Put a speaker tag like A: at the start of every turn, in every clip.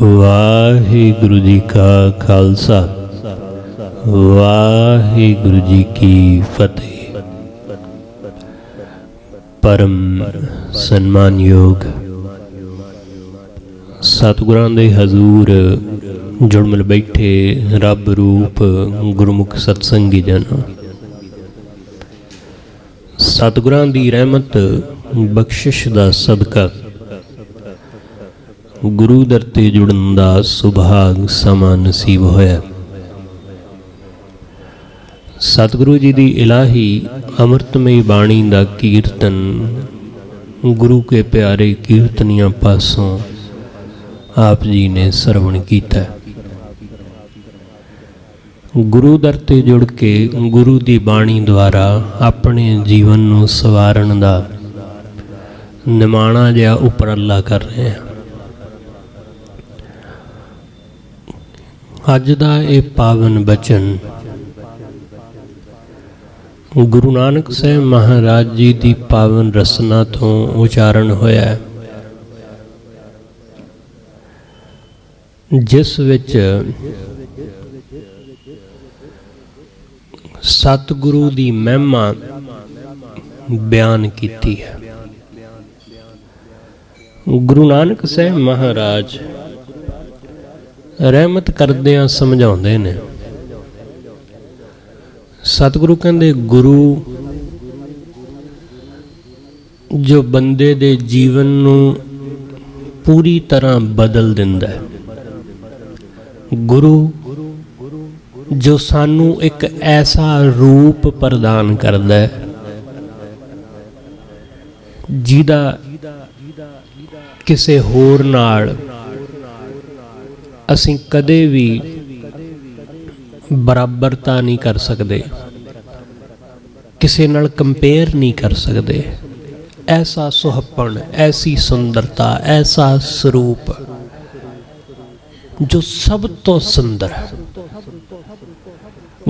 A: ਵਾਹਿਗੁਰੂ ਜੀ ਕਾ ਖਾਲਸਾ ਵਾਹਿਗੁਰੂ ਜੀ ਕੀ ਫਤਿਹ। ਪਰਮ ਸਨਮਾਨਯੋਗ ਸਤਿਗੁਰਾਂ ਦੇ ਹਜ਼ੂਰ ਜੁੜ ਮਿਲ ਬੈਠੇ ਰੱਬ ਰੂਪ ਗੁਰਮੁਖ ਸਤਸੰਗੀ ਜਨ, ਸਤਿਗੁਰਾਂ ਦੀ ਰਹਿਮਤ ਬਖਸ਼ਿਸ਼ ਦਾ ਸਦਕਾ ਗੁਰੂ ਦਰ ਤੇ ਜੁੜਨ ਦਾ ਸੁਭਾਗ ਸਮਾਂ ਨਸੀਬ ਹੋਇਆ। ਸਤਿਗੁਰੂ ਜੀ ਦੀ ਇਲਾਹੀ ਅੰਮ੍ਰਿਤਮਈ ਬਾਣੀ ਦਾ ਕੀਰਤਨ ਗੁਰੂ ਕੇ ਪਿਆਰੇ ਕੀਰਤਨੀਆਂ ਪਾਸੋਂ ਆਪ ਜੀ ਨੇ ਸਰਵਣ ਕੀਤਾ। ਗੁਰੂ ਦਰ ਤੇ ਜੁੜ ਕੇ ਗੁਰੂ ਦੀ ਬਾਣੀ ਦੁਆਰਾ ਆਪਣੇ ਜੀਵਨ ਨੂੰ ਸਵਾਰਨ ਦਾ ਨਿਮਾਣਾ ਜਿਹਾ ਉਪਰਾਲਾ ਕਰ ਰਹੇ ਹਾਂ। ਅੱਜ ਦਾ ਇਹ ਪਾਵਨ ਬਚਨ ਗੁਰੂ ਨਾਨਕ ਸਾਹਿਬ ਮਹਾਰਾਜ ਜੀ ਦੀ ਪਾਵਨ ਰਸਨਾ ਤੋਂ ਉਚਾਰਨ ਹੋਇਆ ਹੈ, ਜਿਸ ਵਿੱਚ ਸਤਿਗੁਰੂ ਦੀ ਮਹਿਮਾ ਬਿਆਨ ਕੀਤੀ ਹੈ। ਗੁਰੂ ਨਾਨਕ ਸਾਹਿਬ ਮਹਾਰਾਜ ਰਹਿਮਤ ਕਰਦਿਆਂ ਸਮਝਾਉਂਦੇ ਨੇ। ਸਤਿਗੁਰੂ ਕਹਿੰਦੇ ਗੁਰੂ ਜੋ ਬੰਦੇ ਦੇ ਜੀਵਨ ਨੂੰ ਪੂਰੀ ਤਰ੍ਹਾਂ ਬਦਲ ਦਿੰਦਾ ਹੈ, ਗੁਰੂ ਜੋ ਸਾਨੂੰ ਇੱਕ ਐਸਾ ਰੂਪ ਪ੍ਰਦਾਨ ਕਰਦਾ ਹੈ ਜਿਹਦਾ ਕਿਸੇ ਹੋਰ ਨਾਲ ਅਸੀਂ ਕਦੇ ਵੀ ਬਰਾਬਰਤਾ ਨਹੀਂ ਕਰ ਸਕਦੇ, ਕਿਸੇ ਨਾਲ ਕੰਪੇਅਰ ਨਹੀਂ ਕਰ ਸਕਦੇ। ਐਸਾ ਸੁਹੱਪਣ, ਐਸੀ ਸੁੰਦਰਤਾ, ਐਸਾ ਸਰੂਪ ਜੋ ਸਭ ਤੋਂ ਸੁੰਦਰ ਹੈ,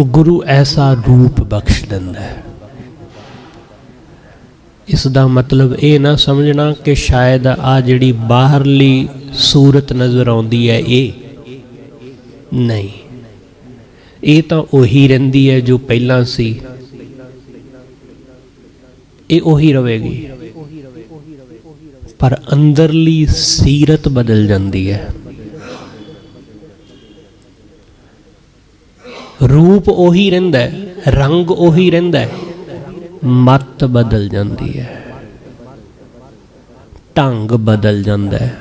A: ਗੁਰੂ ਐਸਾ ਰੂਪ ਬਖਸ਼ ਦਿੰਦਾ ਹੈ। ਇਸ ਦਾ ਮਤਲਬ ਇਹ ਨਾ ਸਮਝਣਾ ਕਿ ਸ਼ਾਇਦ ਆ ਜਿਹੜੀ ਬਾਹਰਲੀ ਸੂਰਤ ਨਜ਼ਰ ਆਉਂਦੀ ਹੈ ਇਹ ਨਹੀਂ, ਇਹ ਤਾਂ ਉਹੀ ਰਹਿੰਦੀ ਹੈ ਜੋ ਪਹਿਲਾਂ ਸੀ, ਇਹ ਉਹੀ ਰਹੇਗੀ, ਪਰ ਅੰਦਰਲੀ ਸੀਰਤ ਬਦਲ ਜਾਂਦੀ ਹੈ। ਰੂਪ ਉਹੀ ਰਹਿੰਦਾ ਹੈ, ਰੰਗ ਉਹੀ ਰਹਿੰਦਾ ਹੈ, ਮੱਤ ਬਦਲ ਜਾਂਦੀ ਹੈ, ਢੰਗ ਬਦਲ ਜਾਂਦਾ ਹੈ,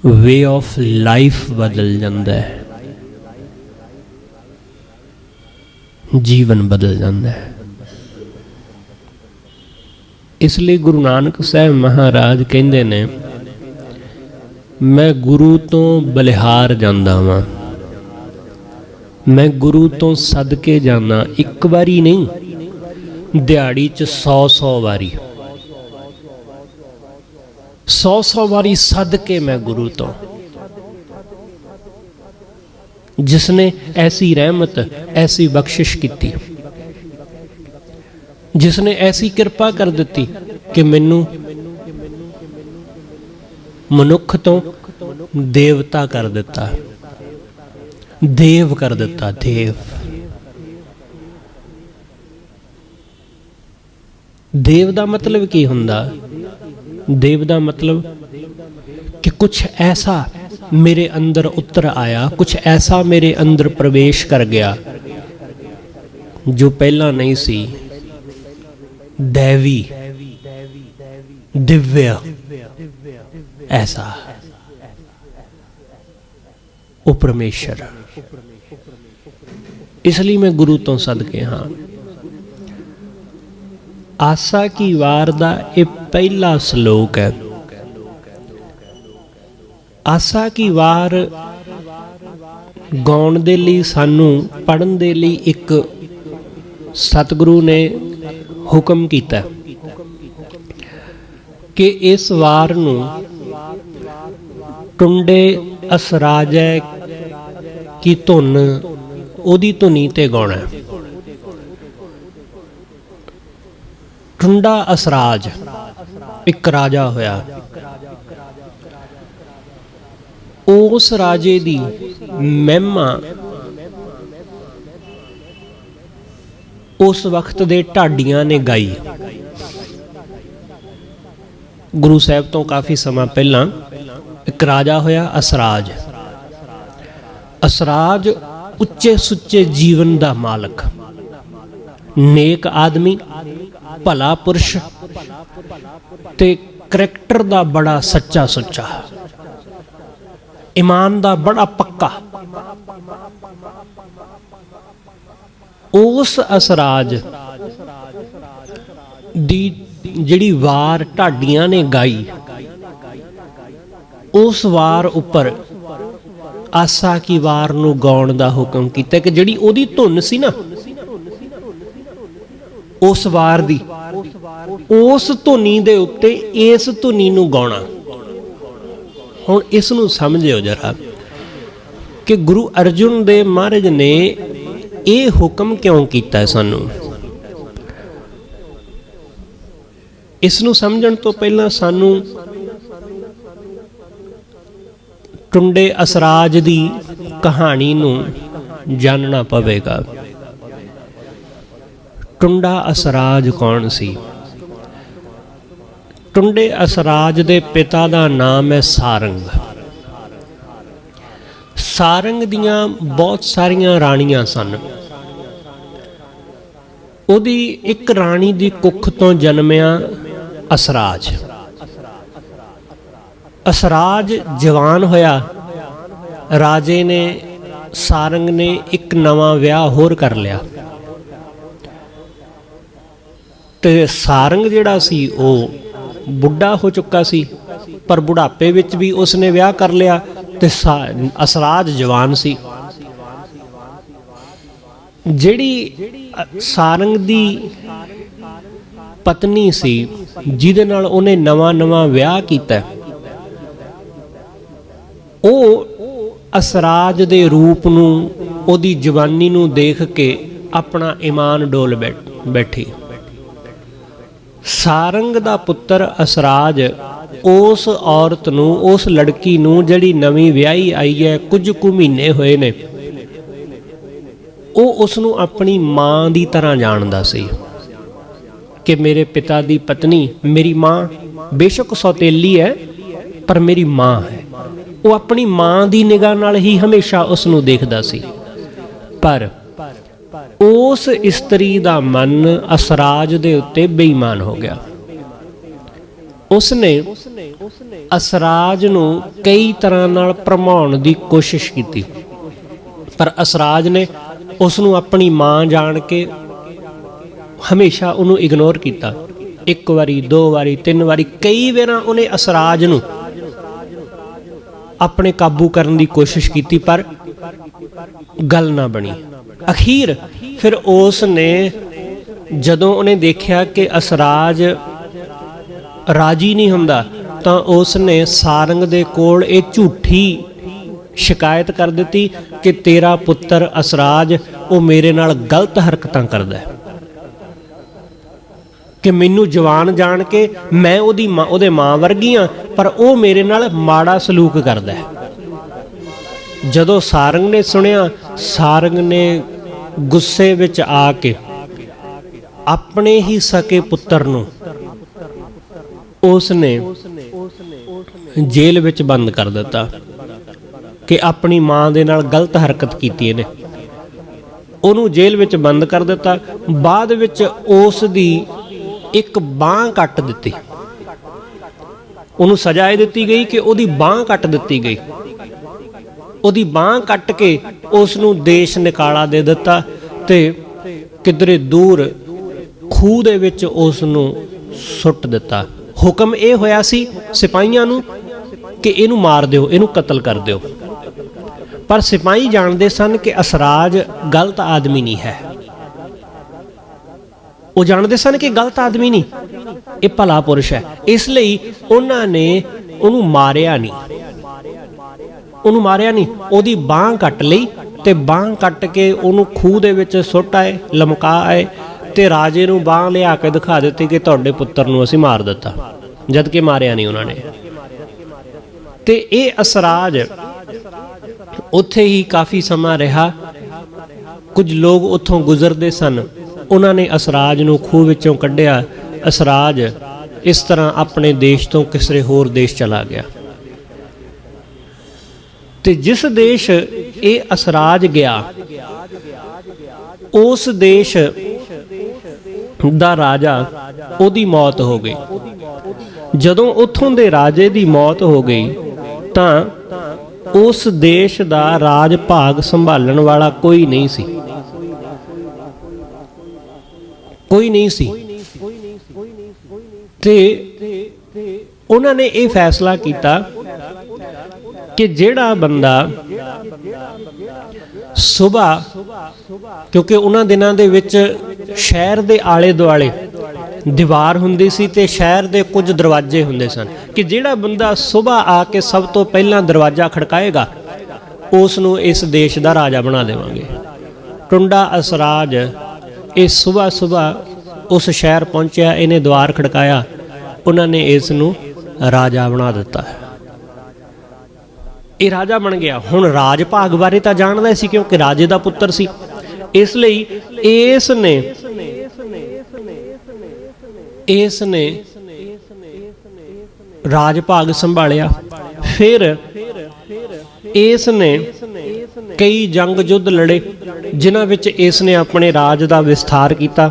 A: ਵੇ ਆਫ ਲਾਈਫ ਬਦਲ ਜਾਂਦਾ ਹੈ, ਜੀਵਨ ਬਦਲ ਜਾਂਦਾ ਹੈ। ਇਸ ਲਈ ਗੁਰੂ ਨਾਨਕ ਸਾਹਿਬ ਮਹਾਰਾਜ ਕਹਿੰਦੇ ਨੇ, ਮੈਂ ਗੁਰੂ ਤੋਂ ਬਲਿਹਾਰ ਜਾਂਦਾ ਵਾਂ, ਮੈਂ ਗੁਰੂ ਤੋਂ ਸਦਕੇ ਜਾਣਾ। ਇੱਕ ਵਾਰੀ ਨਹੀਂ, ਦਿਹਾੜੀ 'ਚ 100 ਵਾਰੀ, 100 ਵਾਰੀ ਸਦਕੇ ਮੈਂ ਗੁਰੂ ਤੋਂ, ਜਿਸਨੇ ਐਸੀ ਰਹਿਮਤ, ਐਸੀ ਬਖਸ਼ਿਸ਼ ਕੀਤੀ, ਜਿਸਨੇ ਐਸੀ ਕਿਰਪਾ ਕਰ ਦਿੱਤੀ ਕਿ ਮੈਨੂੰ ਮਨੁੱਖ ਤੋਂ ਦੇਵਤਾ ਕਰ ਦਿੱਤਾ, ਦੇਵ ਕਰ ਦਿੱਤਾ, ਦੇਵ। ਦੇਵ ਦਾ ਮਤਲਬ ਕੀ ਹੁੰਦਾ? ਦੇਵ ਦਾ ਮਤਲਬ ਕਿ ਕੁਛ ਐਸਾ ਮੇਰੇ ਅੰਦਰ ਉਤਰ ਆਇਆ, ਕੁਛ ਐਸਾ ਮੇਰੇ ਅੰਦਰ ਪ੍ਰਵੇਸ਼ ਕਰ ਗਿਆ ਜੋ ਪਹਿਲਾਂ ਨਹੀਂ ਸੀ। दैवी, दिव्य, ऐसा वो परमेश्वर। इसलिए मैं गुरु तो सदके हाँ। आसा की वार दा ये पहला श्लोक है। आसा की वार गाउण दे लई, सानू पढ़न दे लई एक सतगुरु ने हुक्म किया कि इस वार नूं टुंडे असराजै की धुन ओदी धुनी ते गाउणा। टुंडा असराज एक राजा होया, उस राजे दी महिमा उस वक्त दे ढाडियां ने गाई। गुरु साहब तो काफ़ी समा पहला एक राजा होया असराज। असराज उच्चे सुच्चे जीवन दा मालक, नेक आदमी, भला पुरुष ते करैक्टर दा बड़ा सच्चा सुच्चा, ईमान दा बड़ा पक्का। उस असराज दी जिहड़ी वार ढाडियां ने गाई, उस वार उपर आसा की वार नूं गाउण दा हुक्म कीता कि जिहड़ी ओहदी धुन सी ना उस वार दी, उस धुनी दे उत्ते इस धुनी नूं गाउणा। हुण इस नूं समझिओ जरा कि गुरु अर्जुन देव महाराज ने ਇਹ ਹੁਕਮ ਕਿਉਂ ਕੀਤਾ ਸਾਨੂੰ। ਇਸ ਨੂੰ ਸਮਝਣ ਤੋਂ ਪਹਿਲਾਂ ਸਾਨੂੰ ਟੁੰਡੇ ਅਸਰਾਜ ਦੀ ਕਹਾਣੀ ਨੂੰ ਜਾਣਨਾ ਪਵੇਗਾ। ਟੁੰਡਾ ਅਸਰਾਜ ਕੌਣ ਸੀ? ਟੁੰਡੇ ਅਸਰਾਜ ਦੇ ਪਿਤਾ ਦਾ ਨਾਮ ਹੈ ਸਾਰੰਗ। ਸਾਰੰਗ ਦੀਆਂ ਬਹੁਤ ਸਾਰੀਆਂ ਰਾਣੀਆਂ ਸਨ। ਉਹਦੀ ਇੱਕ ਰਾਣੀ ਦੀ ਕੁੱਖ ਤੋਂ ਜਨਮਿਆ ਅਸਰਾਜ। ਅਸਰਾਜ ਜਵਾਨ ਹੋਇਆ, ਰਾਜੇ ਨੇ ਸਾਰੰਗ ਨੇ ਇੱਕ ਨਵਾਂ ਵਿਆਹ ਹੋਰ ਕਰ ਲਿਆ ਤੇ ਸਾਰੰਗ ਜਿਹੜਾ ਸੀ ਉਹ ਬੁੱਢਾ ਹੋ ਚੁੱਕਾ ਸੀ, ਪਰ ਬੁਢਾਪੇ ਵਿੱਚ ਵੀ ਉਸਨੇ ਵਿਆਹ ਕਰ ਲਿਆ ਤੇ ਅਸਰਾਜ ਜਵਾਨ ਸੀ। ਜਿਹੜੀ ਸਾਰੰਗ ਦੀ ਪਤਨੀ ਸੀ ਜਿਹਦੇ ਨਾਲ ਉਹਨੇ ਨਵਾਂ ਵਿਆਹ ਕੀਤਾ, ਉਹ ਅਸਰਾਜ ਦੇ ਰੂਪ ਨੂੰ, ਉਹਦੀ ਜਵਾਨੀ ਨੂੰ ਦੇਖ ਕੇ ਆਪਣਾ ਈਮਾਨ ਡੋਲ ਬੈਠੀ। ਸਾਰੰਗ ਦਾ ਪੁੱਤਰ ਅਸਰਾਜ ਉਸ ਔਰਤ ਨੂੰ, ਉਸ ਲੜਕੀ ਨੂੰ ਜਿਹੜੀ ਨਵੀਂ ਵਿਆਹੀ ਆਈ ਹੈ, ਕੁਝ ਕੁ ਮਹੀਨੇ ਹੋਏ ਨੇ, ਉਹ ਉਸ ਨੂੰ ਆਪਣੀ ਮਾਂ ਦੀ ਤਰ੍ਹਾਂ ਜਾਣਦਾ ਸੀ ਕਿ ਮੇਰੇ ਪਿਤਾ ਦੀ ਪਤਨੀ ਮੇਰੀ ਮਾਂ, ਬੇਸ਼ੱਕ ਸੌਤੇਲੀ ਹੈ ਪਰ ਮੇਰੀ ਮਾਂ ਹੈ। ਉਹ ਆਪਣੀ ਮਾਂ ਦੀ ਨਿਗਾਹ ਨਾਲ ਹੀ ਹਮੇਸ਼ਾ ਉਸ ਨੂੰ ਦੇਖਦਾ ਸੀ। ਪਰ ਉਸ ਇਸਤਰੀ ਦਾ ਮਨ ਅਸਰਾਜ ਦੇ ਉੱਤੇ ਬੇਈਮਾਨ ਹੋ ਗਿਆ। ਉਸਨੇ ਅਸਰਾਜ ਨੂੰ ਕਈ ਤਰ੍ਹਾਂ ਨਾਲ ਭਰਮਾਉਣ ਦੀ ਕੋਸ਼ਿਸ਼ ਕੀਤੀ, ਪਰ ਅਸਰਾਜ ਨੇ ਉਸ ਨੂੰ ਆਪਣੀ ਮਾਂ ਜਾਣ ਕੇ ਹਮੇਸ਼ਾ ਉਹਨੂੰ ਇਗਨੋਰ ਕੀਤਾ। ਇੱਕ ਵਾਰੀ, ਦੋ ਵਾਰੀ, ਤਿੰਨ ਵਾਰੀ, ਕਈ ਵਾਰਾਂ ਉਹਨੇ ਅਸਰਾਜ ਨੂੰ ਆਪਣੇ ਕਾਬੂ ਕਰਨ ਦੀ ਕੋਸ਼ਿਸ਼ ਕੀਤੀ, ਪਰ ਗੱਲ ਨਾ ਬਣੀ। ਅਖੀਰ ਫਿਰ ਉਸ ਨੇ, ਜਦੋਂ ਉਹਨੇ ਦੇਖਿਆ ਕਿ ਅਸਰਾਜ ਰਾਜੀ ਨਹੀਂ ਹੁੰਦਾ, ਤਾਂ ਉਸ ਨੇ ਸਾਰੰਗ ਦੇ ਕੋਲ ਇਹ ਝੂਠੀ ਸ਼ਿਕਾਇਤ ਕਰ ਦਿੱਤੀ ਕਿ ਤੇਰਾ ਪੁੱਤਰ ਅਸਰਾਜ ਉਹ ਮੇਰੇ ਨਾਲ ਗਲਤ ਹਰਕਤਾਂ ਕਰਦਾ ਹੈ, ਕਿ ਮੈਨੂੰ ਜਵਾਨ ਜਾਣ ਕੇ ਮੈਂ ਉਹਦੇ ਮਾਂ ਵਰਗੀ ਹਾਂ, ਪਰ ਉਹ ਮੇਰੇ ਨਾਲ ਮਾੜਾ ਸਲੂਕ ਕਰਦਾ ਹੈ। ਜਦੋਂ ਸਾਰੰਗ ਨੇ ਸੁਣਿਆ, ਸਾਰੰਗ ਨੇ ਗੁੱਸੇ ਵਿੱਚ ਆ ਕੇ ਆਪਣੇ ਹੀ ਸਕੇ ਪੁੱਤਰ ਨੂੰ ਉਸ ਨੇ ਜੇਲ੍ਹ ਵਿੱਚ ਬੰਦ ਕਰ ਦਿੱਤਾ ਕਿ ਆਪਣੀ ਮਾਂ ਦੇ ਨਾਲ ਗਲਤ ਹਰਕਤ ਕੀਤੀ ਇਹਨੇ। ਉਹਨੂੰ ਜੇਲ੍ਹ ਵਿੱਚ ਬੰਦ ਕਰ ਦਿੱਤਾ। ਬਾਅਦ ਵਿੱਚ ਉਸ ਦੀ ਇੱਕ ਬਾਂਹ ਕੱਟ ਦਿੱਤੀ। ਉਹਨੂੰ ਸਜ਼ਾ ਇਹ ਦਿੱਤੀ ਗਈ ਕਿ ਉਹਦੀ ਬਾਂਹ ਕੱਟ ਦਿੱਤੀ ਗਈ। ਉਹਦੀ ਬਾਂਹ ਕੱਟ ਕੇ ਉਸ ਨੂੰ ਦੇਸ਼ ਨਿਕਾਲਾ ਦੇ ਦਿੱਤਾ ਤੇ ਕਿਧਰੇ ਦੂਰ ਖੂਹ ਦੇ ਵਿੱਚ ਉਸ ਨੂੰ ਸੁੱਟ ਦਿੱਤਾ। ਹੁਕਮ ਇਹ ਹੋਇਆ ਸੀ ਸਿਪਾਹੀਆਂ ਨੂੰ ਕਿ ਇਹਨੂੰ ਮਾਰ ਦਿਓ, ਇਹਨੂੰ ਕਤਲ ਕਰ ਦਿਓ, ਪਰ ਸਿਪਾਹੀ ਜਾਣਦੇ ਸਨ ਕਿ ਅਸਰਾਜ ਗਲਤ ਆਦਮੀ ਨਹੀਂ ਹੈ। ਉਹ ਜਾਣਦੇ ਸਨ ਕਿ ਗਲਤ ਆਦਮੀ ਨਹੀਂ, ਇਹ ਭਲਾ ਪੁਰਸ਼ ਹੈ। ਇਸ ਲਈ ਉਹਨਾਂ ਨੇ ਉਹਨੂੰ ਮਾਰਿਆ ਨਹੀਂ। ਉਹਦੀ ਬਾਂਹ ਕੱਟ ਲਈ ਤੇ ਬਾਂਹ ਕੱਟ ਕੇ ਉਹਨੂੰ ਖੂਹ ਦੇ ਵਿੱਚ ਸੁੱਟ ਆਏ, ਲਮਕਾ ਆਏ ਤੇ ਰਾਜੇ ਨੂੰ ਬਾਂਹ ਲਿਆ ਕੇ ਦਿਖਾ ਦਿੱਤੀ ਕਿ ਤੁਹਾਡੇ ਪੁੱਤਰ ਨੂੰ ਅਸੀਂ ਮਾਰ ਦਿੱਤਾ, ਜਦ ਕਿ ਮਾਰਿਆ ਨਹੀਂ ਉਹਨਾਂ ਨੇ। ਤੇ ਇਹ ਅਸਰਾਜ ਉੱਥੇ ਹੀ ਕਾਫੀ ਸਮਾਂ ਰਿਹਾ। ਕੁਝ ਲੋਕ ਉੱਥੋਂ ਗੁਜ਼ਰਦੇ ਸਨ, ਉਹਨਾਂ ਨੇ ਅਸਰਾਜ ਨੂੰ ਖੂਹ ਵਿੱਚੋਂ ਕੱਢਿਆ। ਅਸਰਾਜ ਇਸ ਤਰ੍ਹਾਂ ਆਪਣੇ ਦੇਸ਼ ਤੋਂ ਕਿਸੇ ਹੋਰ ਦੇਸ਼ ਚਲਾ ਗਿਆ। ਤੇ ਜਿਸ ਦੇਸ਼ ਇਹ ਅਸਰਾਜ ਗਿਆ, ਉਸ ਦੇਸ਼ ਦਾ ਰਾਜਾ, ਉਹਦੀ ਮੌਤ ਹੋ ਗਈ। ਜਦੋਂ ਉੱਥੋਂ ਦੇ ਰਾਜੇ ਦੀ ਮੌਤ ਹੋ ਗਈ ਤਾਂ ਉਸ ਦੇਸ਼ ਦਾ ਰਾਜ ਭਾਗ ਸੰਭਾਲਣ ਵਾਲਾ ਕੋਈ ਨਹੀਂ ਸੀ, ਕੋਈ ਨਹੀਂ ਸੀ। ਤੇ ਉਹਨਾਂ ਨੇ ਇਹ ਫੈਸਲਾ ਕੀਤਾ ਕਿ ਜਿਹੜਾ ਬੰਦਾ ਸੁਬਾ, ਕਿਉਂਕਿ ਉਹਨਾਂ ਦਿਨਾਂ ਦੇ ਵਿੱਚ ਸ਼ਹਿਰ ਦੇ ਆਲੇ ਦੁਆਲੇ ਦੀਵਾਰ ਹੁੰਦੀ ਸੀ ਤੇ ਸ਼ਹਿਰ ਦੇ ਕੁਝ ਦਰਵਾਜ਼ੇ ਹੁੰਦੇ ਸਨ, ਕਿ ਜਿਹੜਾ ਬੰਦਾ ਸੁਬਾ ਆ ਕੇ ਸਭ ਤੋਂ ਪਹਿਲਾਂ ਦਰਵਾਜ਼ਾ ਖੜਕਾਏਗਾ ਉਸ ਨੂੰ ਇਸ ਦੇਸ਼ ਦਾ ਰਾਜਾ ਬਣਾ ਦੇਵਾਂਗੇ। ਟੁੰਡਾ ਅਸਰਾਜ ਇਹ ਸੁਬਾ ਉਸ ਸ਼ਹਿਰ ਪਹੁੰਚਿਆ, ਇਹਨੇ ਦੁਆਰ ਖੜਕਾਇਆ, ਉਹਨਾਂ ਨੇ ਇਸ ਨੂੰ ਰਾਜਾ ਬਣਾ ਦਿੱਤਾ। ਇਹ ਰਾਜਾ ਬਣ ਗਿਆ। ਹੁਣ ਰਾਜ ਭਾਗ ਬਾਰੇ ਤਾਂ ਜਾਣਦਾ ਸੀ ਕਿਉਂਕਿ ਰਾਜੇ ਦਾ ਪੁੱਤਰ ਸੀ, ਇਸ ਲਈ ਇਸ ਨੇ ਰਾਜ ਭਾਗ ਸੰਭਾਲਿਆ। ਫਿਰ ਇਸ ਨੇ ਕਈ ਜੰਗ ਯੁੱਧ ਲੜੇ ਜਿਨ੍ਹਾਂ ਵਿੱਚ ਇਸ ਨੇ ਆਪਣੇ ਰਾਜ ਦਾ ਵਿਸਥਾਰ ਕੀਤਾ।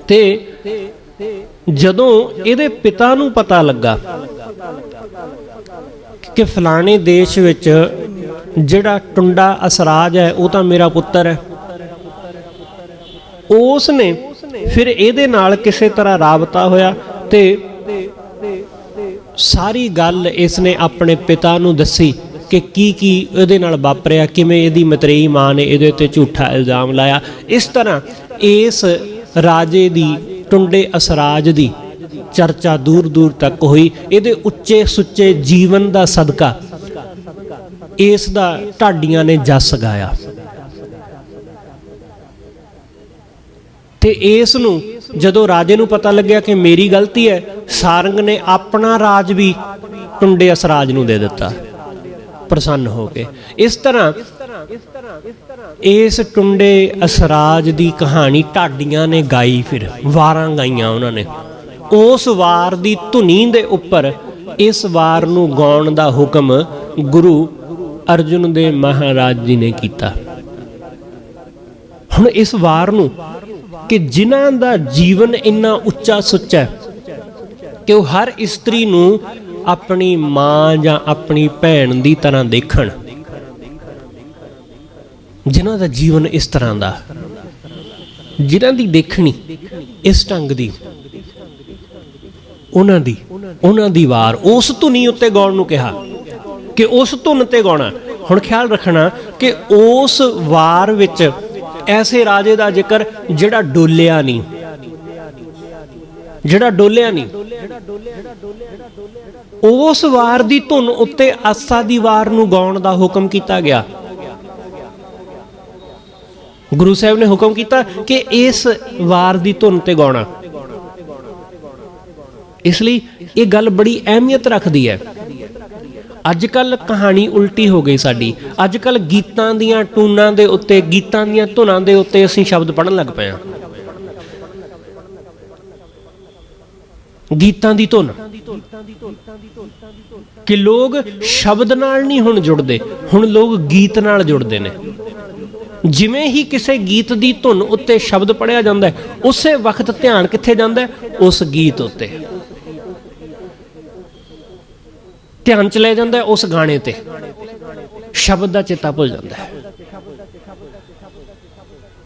A: ਤੇ ਜਦੋਂ ਇਹਦੇ ਪਿਤਾ ਨੂੰ ਪਤਾ ਲੱਗਾ ਕਿ ਫਲਾਣੇ ਦੇਸ਼ ਵਿੱਚ ਜਿਹੜਾ ਟੁੰਡਾ ਅਸਰਾਜ ਹੈ ਉਹ ਤਾਂ ਮੇਰਾ ਪੁੱਤਰ ਹੈ, ਉਸ ਨੇ ਫਿਰ ਇਹਦੇ ਨਾਲ ਕਿਸੇ ਤਰ੍ਹਾਂ ਰਾਬਤਾ ਹੋਇਆ ਤੇ ਸਾਰੀ ਗੱਲ ਇਸ ਨੇ ਆਪਣੇ ਪਿਤਾ ਨੂੰ ਦੱਸੀ ਕਿ ਕੀ ਇਹਦੇ ਨਾਲ ਵਾਪਰਿਆ, ਕਿਵੇਂ ਇਹਦੀ ਮਤਰੇਈ ਮਾਂ ਨੇ ਇਹਦੇ ਉੱਤੇ ਝੂਠਾ ਇਲਜ਼ਾਮ ਲਾਇਆ। ਇਸ ਤਰ੍ਹਾਂ ਇਸ ਰਾਜੇ ਦੀ, ਟੁੰਡੇ ਅਸਰਾਜ ਦੀ ਚਰਚਾ ਦੂਰ ਦੂਰ ਤੱਕ ਹੋਈ। ਇਹਦੇ ਉੱਚੇ ਸੁੱਚੇ ਜੀਵਨ ਦਾ ਸਦਕਾ ਇਸ ਦਾ ਢਾਡੀਆਂ ਨੇ ਜਸ ਗਾਇਆ। ਤੇ ਇਸ ਨੂੰ ਜਦੋਂ ਰਾਜੇ ਨੂੰ ਪਤਾ ਲੱਗਿਆ ਕਿ ਮੇਰੀ ਗਲਤੀ ਹੈ, ਸਾਰੰਗ ਨੇ ਆਪਣਾ ਰਾਜ ਵੀ ਟੁੰਡੇ ਅਸਰਾਜ ਨੂੰ ਦੇ ਦਿੱਤਾ, ਪ੍ਰਸੰਨ ਹੋ ਕੇ। ਇਸ ਤਰ੍ਹਾਂ ਇਸ ਟੁੰਡੇ ਅਸਰਾਜ ਦੀ ਕਹਾਣੀ ਢਾਡੀਆਂ ਨੇ ਗਾਈ, ਫਿਰ ਵਾਰਾਂ ਗਾਈਆਂ ਉਹਨਾਂ ਨੇ। ਉਸ ਵਾਰ ਦੀ ਧੁਨੀ ਦੇ ਉੱਪਰ ਇਸ ਵਾਰ ਨੂੰ ਗਾਉਣ ਦਾ ਹੁਕਮ ਗੁਰੂ ਅਰਜੁਨ ਦੇਵ ਮਹਾਰਾਜ ਜੀ ਨੇ ਕੀਤਾ। ਹੁਣ ਇਸ ਵਾਰ ਨੂੰ ਕਿ ਜਿਨ੍ਹਾਂ ਦਾ ਜੀਵਨ ਇੰਨਾ ਉੱਚਾ ਸੁੱਚਾ ਕਿ ਉਹ ਹਰ ਇਸਤਰੀ ਨੂੰ ਆਪਣੀ ਮਾਂ ਜਾਂ ਆਪਣੀ ਭੈਣ ਦੀ ਤਰ੍ਹਾਂ ਦੇਖਣ, ਜਿਨ੍ਹਾਂ ਦਾ ਜੀਵਨ ਇਸ ਤਰ੍ਹਾਂ ਦਾ, ਜਿਨ੍ਹਾਂ ਦੀ ਦੇਖਣੀ ਇਸ ਢੰਗ ਦੀ, ਉਹਨਾਂ ਦੀ ਵਾਰ ਉਸ ਧੁਨੀ ਉੱਤੇ ਗਾਉਣ ਨੂੰ ਕਿਹਾ ਕਿ ਉਸ ਧੁਨ ਤੇ ਗਾਉਣਾ। ਹੁਣ ਖਿਆਲ ਰੱਖਣਾ ਕਿ ਉਸ ਵਾਰ ਵਿੱਚ ਐਸੇ ਰਾਜੇ ਦਾ ਜ਼ਿਕਰ ਜਿਹੜਾ ਡੋਲਿਆ ਨਹੀਂ, ਉਸ ਵਾਰ ਦੀ ਧੁਨ ਉੱਤੇ ਆਸਾ ਦੀ ਵਾਰ ਨੂੰ ਗਾਉਣ ਦਾ ਹੁਕਮ ਕੀਤਾ ਗਿਆ। ਗੁਰੂ ਸਾਹਿਬ ਨੇ ਹੁਕਮ ਕੀਤਾ ਕਿ ਇਸ ਵਾਰ ਦੀ ਧੁਨ ਤੇ ਗਾਉਣਾ। ਇਸ ਲਈ ਇਹ ਗੱਲ ਬੜੀ ਅਹਿਮੀਅਤ ਰੱਖਦੀ ਹੈ। ਅੱਜ ਕੱਲ੍ਹ ਕਹਾਣੀ ਉਲਟੀ ਹੋ ਗਈ ਸਾਡੀ। ਅੱਜ ਕੱਲ੍ਹ ਗੀਤਾਂ ਦੀਆਂ ਟੂਨਾਂ ਦੇ ਉੱਤੇ, ਗੀਤਾਂ ਦੀਆਂ ਧੁਨਾਂ ਦੇ ਉੱਤੇ ਅਸੀਂ ਸ਼ਬਦ ਪੜ੍ਹਨ ਲੱਗ ਪਏ ਹਾਂ। ਗੀਤਾਂ ਦੀ ਧੁਨ ਕਿ ਲੋਕ ਸ਼ਬਦ ਨਾਲ ਨਹੀਂ ਹੁਣ ਜੁੜਦੇ, ਹੁਣ ਲੋਕ ਗੀਤ ਨਾਲ ਜੁੜਦੇ ਨੇ। ਜਿਵੇਂ ਹੀ ਕਿਸੇ ਗੀਤ ਦੀ ਧੁਨ ਉੱਤੇ ਸ਼ਬਦ ਪੜ੍ਹਿਆ ਜਾਂਦਾ ਉਸੇ ਵਕਤ ਧਿਆਨ ਕਿੱਥੇ ਜਾਂਦਾ? ਉਸ ਗੀਤ ਉੱਤੇ ਧਿਆਨ ਚਲੇ ਜਾਂਦਾ, ਉਸ ਗਾਣੇ ਤੇ। ਸ਼ਬਦ ਦਾ ਚੇਤਾ ਭੁੱਲ ਜਾਂਦਾ ਹੈ।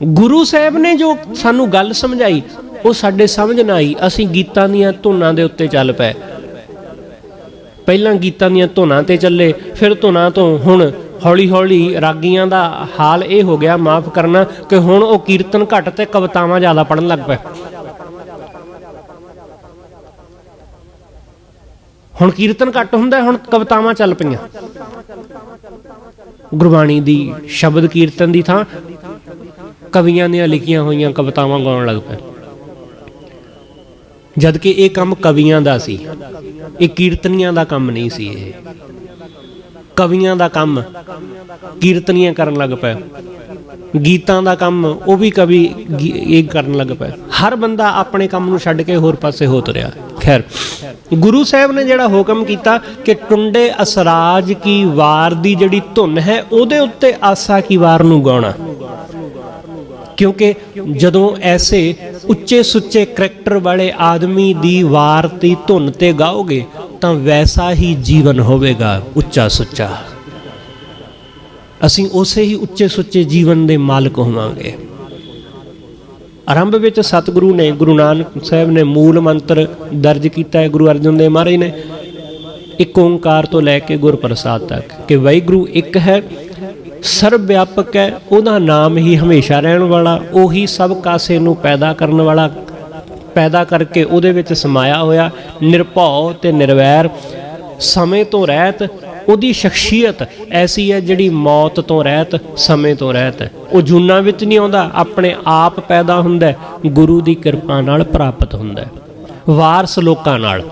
A: ਗੁਰੂ ਸਾਹਿਬ ਨੇ ਜੋ ਸਾਨੂੰ ਗੱਲ ਸਮਝਾਈ ਉਹ ਸਾਡੇ ਸਮਝ ਨਾ ਆਈ, ਅਸੀਂ ਗੀਤਾਂ ਦੀਆਂ ਧੁਨਾਂ ਦੇ ਉੱਤੇ ਚੱਲ ਪਏ। ਪਹਿਲਾਂ ਗੀਤਾਂ ਦੀਆਂ ਧੁਨਾਂ ਤੇ ਚੱਲੇ, ਫਿਰ ਧੁਨਾਂ ਤੋਂ ਹੁਣ ਹੌਲੀ ਹੌਲੀ ਰਾਗੀਆਂ ਦਾ ਹਾਲ ਇਹ ਹੋ ਗਿਆ, ਮਾਫ ਕਰਨਾ, ਕਿ ਹੁਣ ਉਹ ਕੀਰਤਨ ਘੱਟ ਤੇ ਕਵਿਤਾਵਾਂ ਜ਼ਿਆਦਾ ਪੜ੍ਹਨ ਲੱਗ ਪਏ। ਹੁਣ ਕੀਰਤਨ ਘੱਟ ਹੁੰਦਾ, ਹੁਣ ਕਵਿਤਾਵਾਂ ਚੱਲ ਪਈਆਂ। ਗੁਰਬਾਣੀ ਦੀ ਸ਼ਬਦ ਕੀਰਤਨ ਦੀ ਥਾਂ ਕਵੀਆਂ ਦੀਆਂ ਲਿਖੀਆਂ ਹੋਈਆਂ ਕਵਿਤਾਵਾਂ ਗਾਉਣ ਲੱਗ ਪਏ। ਜਦ ਕਿ ਇਹ ਕੰਮ ਕਵੀਆਂ ਦਾ ਸੀ, ਇਹ ਕੀਰਤਨੀਆਂ ਦਾ ਕੰਮ ਨਹੀਂ ਸੀ। ਇਹ ਕਵੀਆਂ ਦਾ ਕੰਮ ਕੀਰਤਨੀਆਂ ਕਰਨ ਲੱਗ ਪਏ, ਗੀਤਾਂ ਦਾ ਕੰਮ ਉਹ ਵੀ ਕਵੀ ਇਹ ਕਰਨ ਲੱਗ ਪਏ। ਹਰ ਬੰਦਾ ਆਪਣੇ ਕੰਮ ਨੂੰ ਛੱਡ ਕੇ ਹੋਰ ਪਾਸੇ ਹੋ ਤੁਰਿਆ। ਖੈਰ, ਗੁਰੂ ਸਾਹਿਬ ਨੇ ਜਿਹੜਾ ਹੁਕਮ ਕੀਤਾ ਕਿ ਟੁੰਡੇ ਅਸਰਾਜ ਕੀ ਵਾਰ ਦੀ ਜਿਹੜੀ ਧੁਨ ਹੈ ਉਹਦੇ ਉੱਤੇ ਆਸਾ ਕੀ ਵਾਰ ਨੂੰ ਗਾਉਣਾ, ਕਿਉਂਕਿ ਜਦੋਂ ਐਸੇ ਉੱਚੇ ਸੁੱਚੇ ਕਰੈਕਟਰ ਵਾਲੇ ਆਦਮੀ ਦੀ ਵਾਰ ਦੀ ਧੁਨ ਤੇ ਗਾਓਗੇ ਤਾਂ ਵੈਸਾ ਹੀ ਜੀਵਨ ਹੋਵੇਗਾ ਉੱਚਾ ਸੁੱਚਾ। ਅਸੀਂ ਉਸੇ ਹੀ ਉੱਚੇ ਸੁੱਚੇ ਜੀਵਨ ਦੇ ਮਾਲਕ ਹੋਵਾਂਗੇ। ਆਰੰਭ ਵਿੱਚ ਸਤਿਗੁਰੂ ਨੇ, ਗੁਰੂ ਨਾਨਕ ਸਾਹਿਬ ਨੇ ਮੂਲ ਮੰਤਰ ਦਰਜ ਕੀਤਾ ਹੈ। ਗੁਰੂ ਅਰਜਨ ਦੇਵ ਮਹਾਰਾਜ ਨੇ ਇੱਕ ਓਂਕਾਰ ਤੋਂ ਲੈ ਕੇ ਗੁਰਪ੍ਰਸਾਦ ਤੱਕ ਕਿ ਵਾਹਿਗੁਰੂ ਇੱਕ ਹੈ, ਸਰਬ ਵਿਆਪਕ ਹੈ, ਉਹਦਾ ਨਾਮ ਹੀ ਹਮੇਸ਼ਾ ਰਹਿਣ ਵਾਲਾ, ਉਹੀ ਸਭ ਕਾਸੇ ਨੂੰ ਪੈਦਾ ਕਰਨ ਵਾਲਾ, ਪੈਦਾ ਕਰਕੇ ਉਹਦੇ ਵਿੱਚ ਸਮਾਇਆ ਹੋਇਆ, ਨਿਰਭਉ ਤੇ ਨਿਰਵੈਰ, ਸਮੇਂ ਤੋਂ ਰਹਿਤ। ਉਹਦੀ ਸ਼ਖਸੀਅਤ ਐਸੀ ਹੈ ਜਿਹੜੀ ਮੌਤ ਤੋਂ ਰਹਿਤ, ਸਮੇਂ ਤੋਂ ਰਹਿਤ ਹੈ। ਉਹ ਜੂਨਾਂ ਵਿੱਚ ਨਹੀਂ ਆਉਂਦਾ, ਆਪਣੇ ਆਪ ਪੈਦਾ ਹੁੰਦਾ, ਗੁਰੂ ਦੀ ਕਿਰਪਾ ਨਾਲ ਪ੍ਰਾਪਤ ਹੁੰਦਾ, ਵਾਰ ਸਲੋਕਾਂ ਨਾਲ।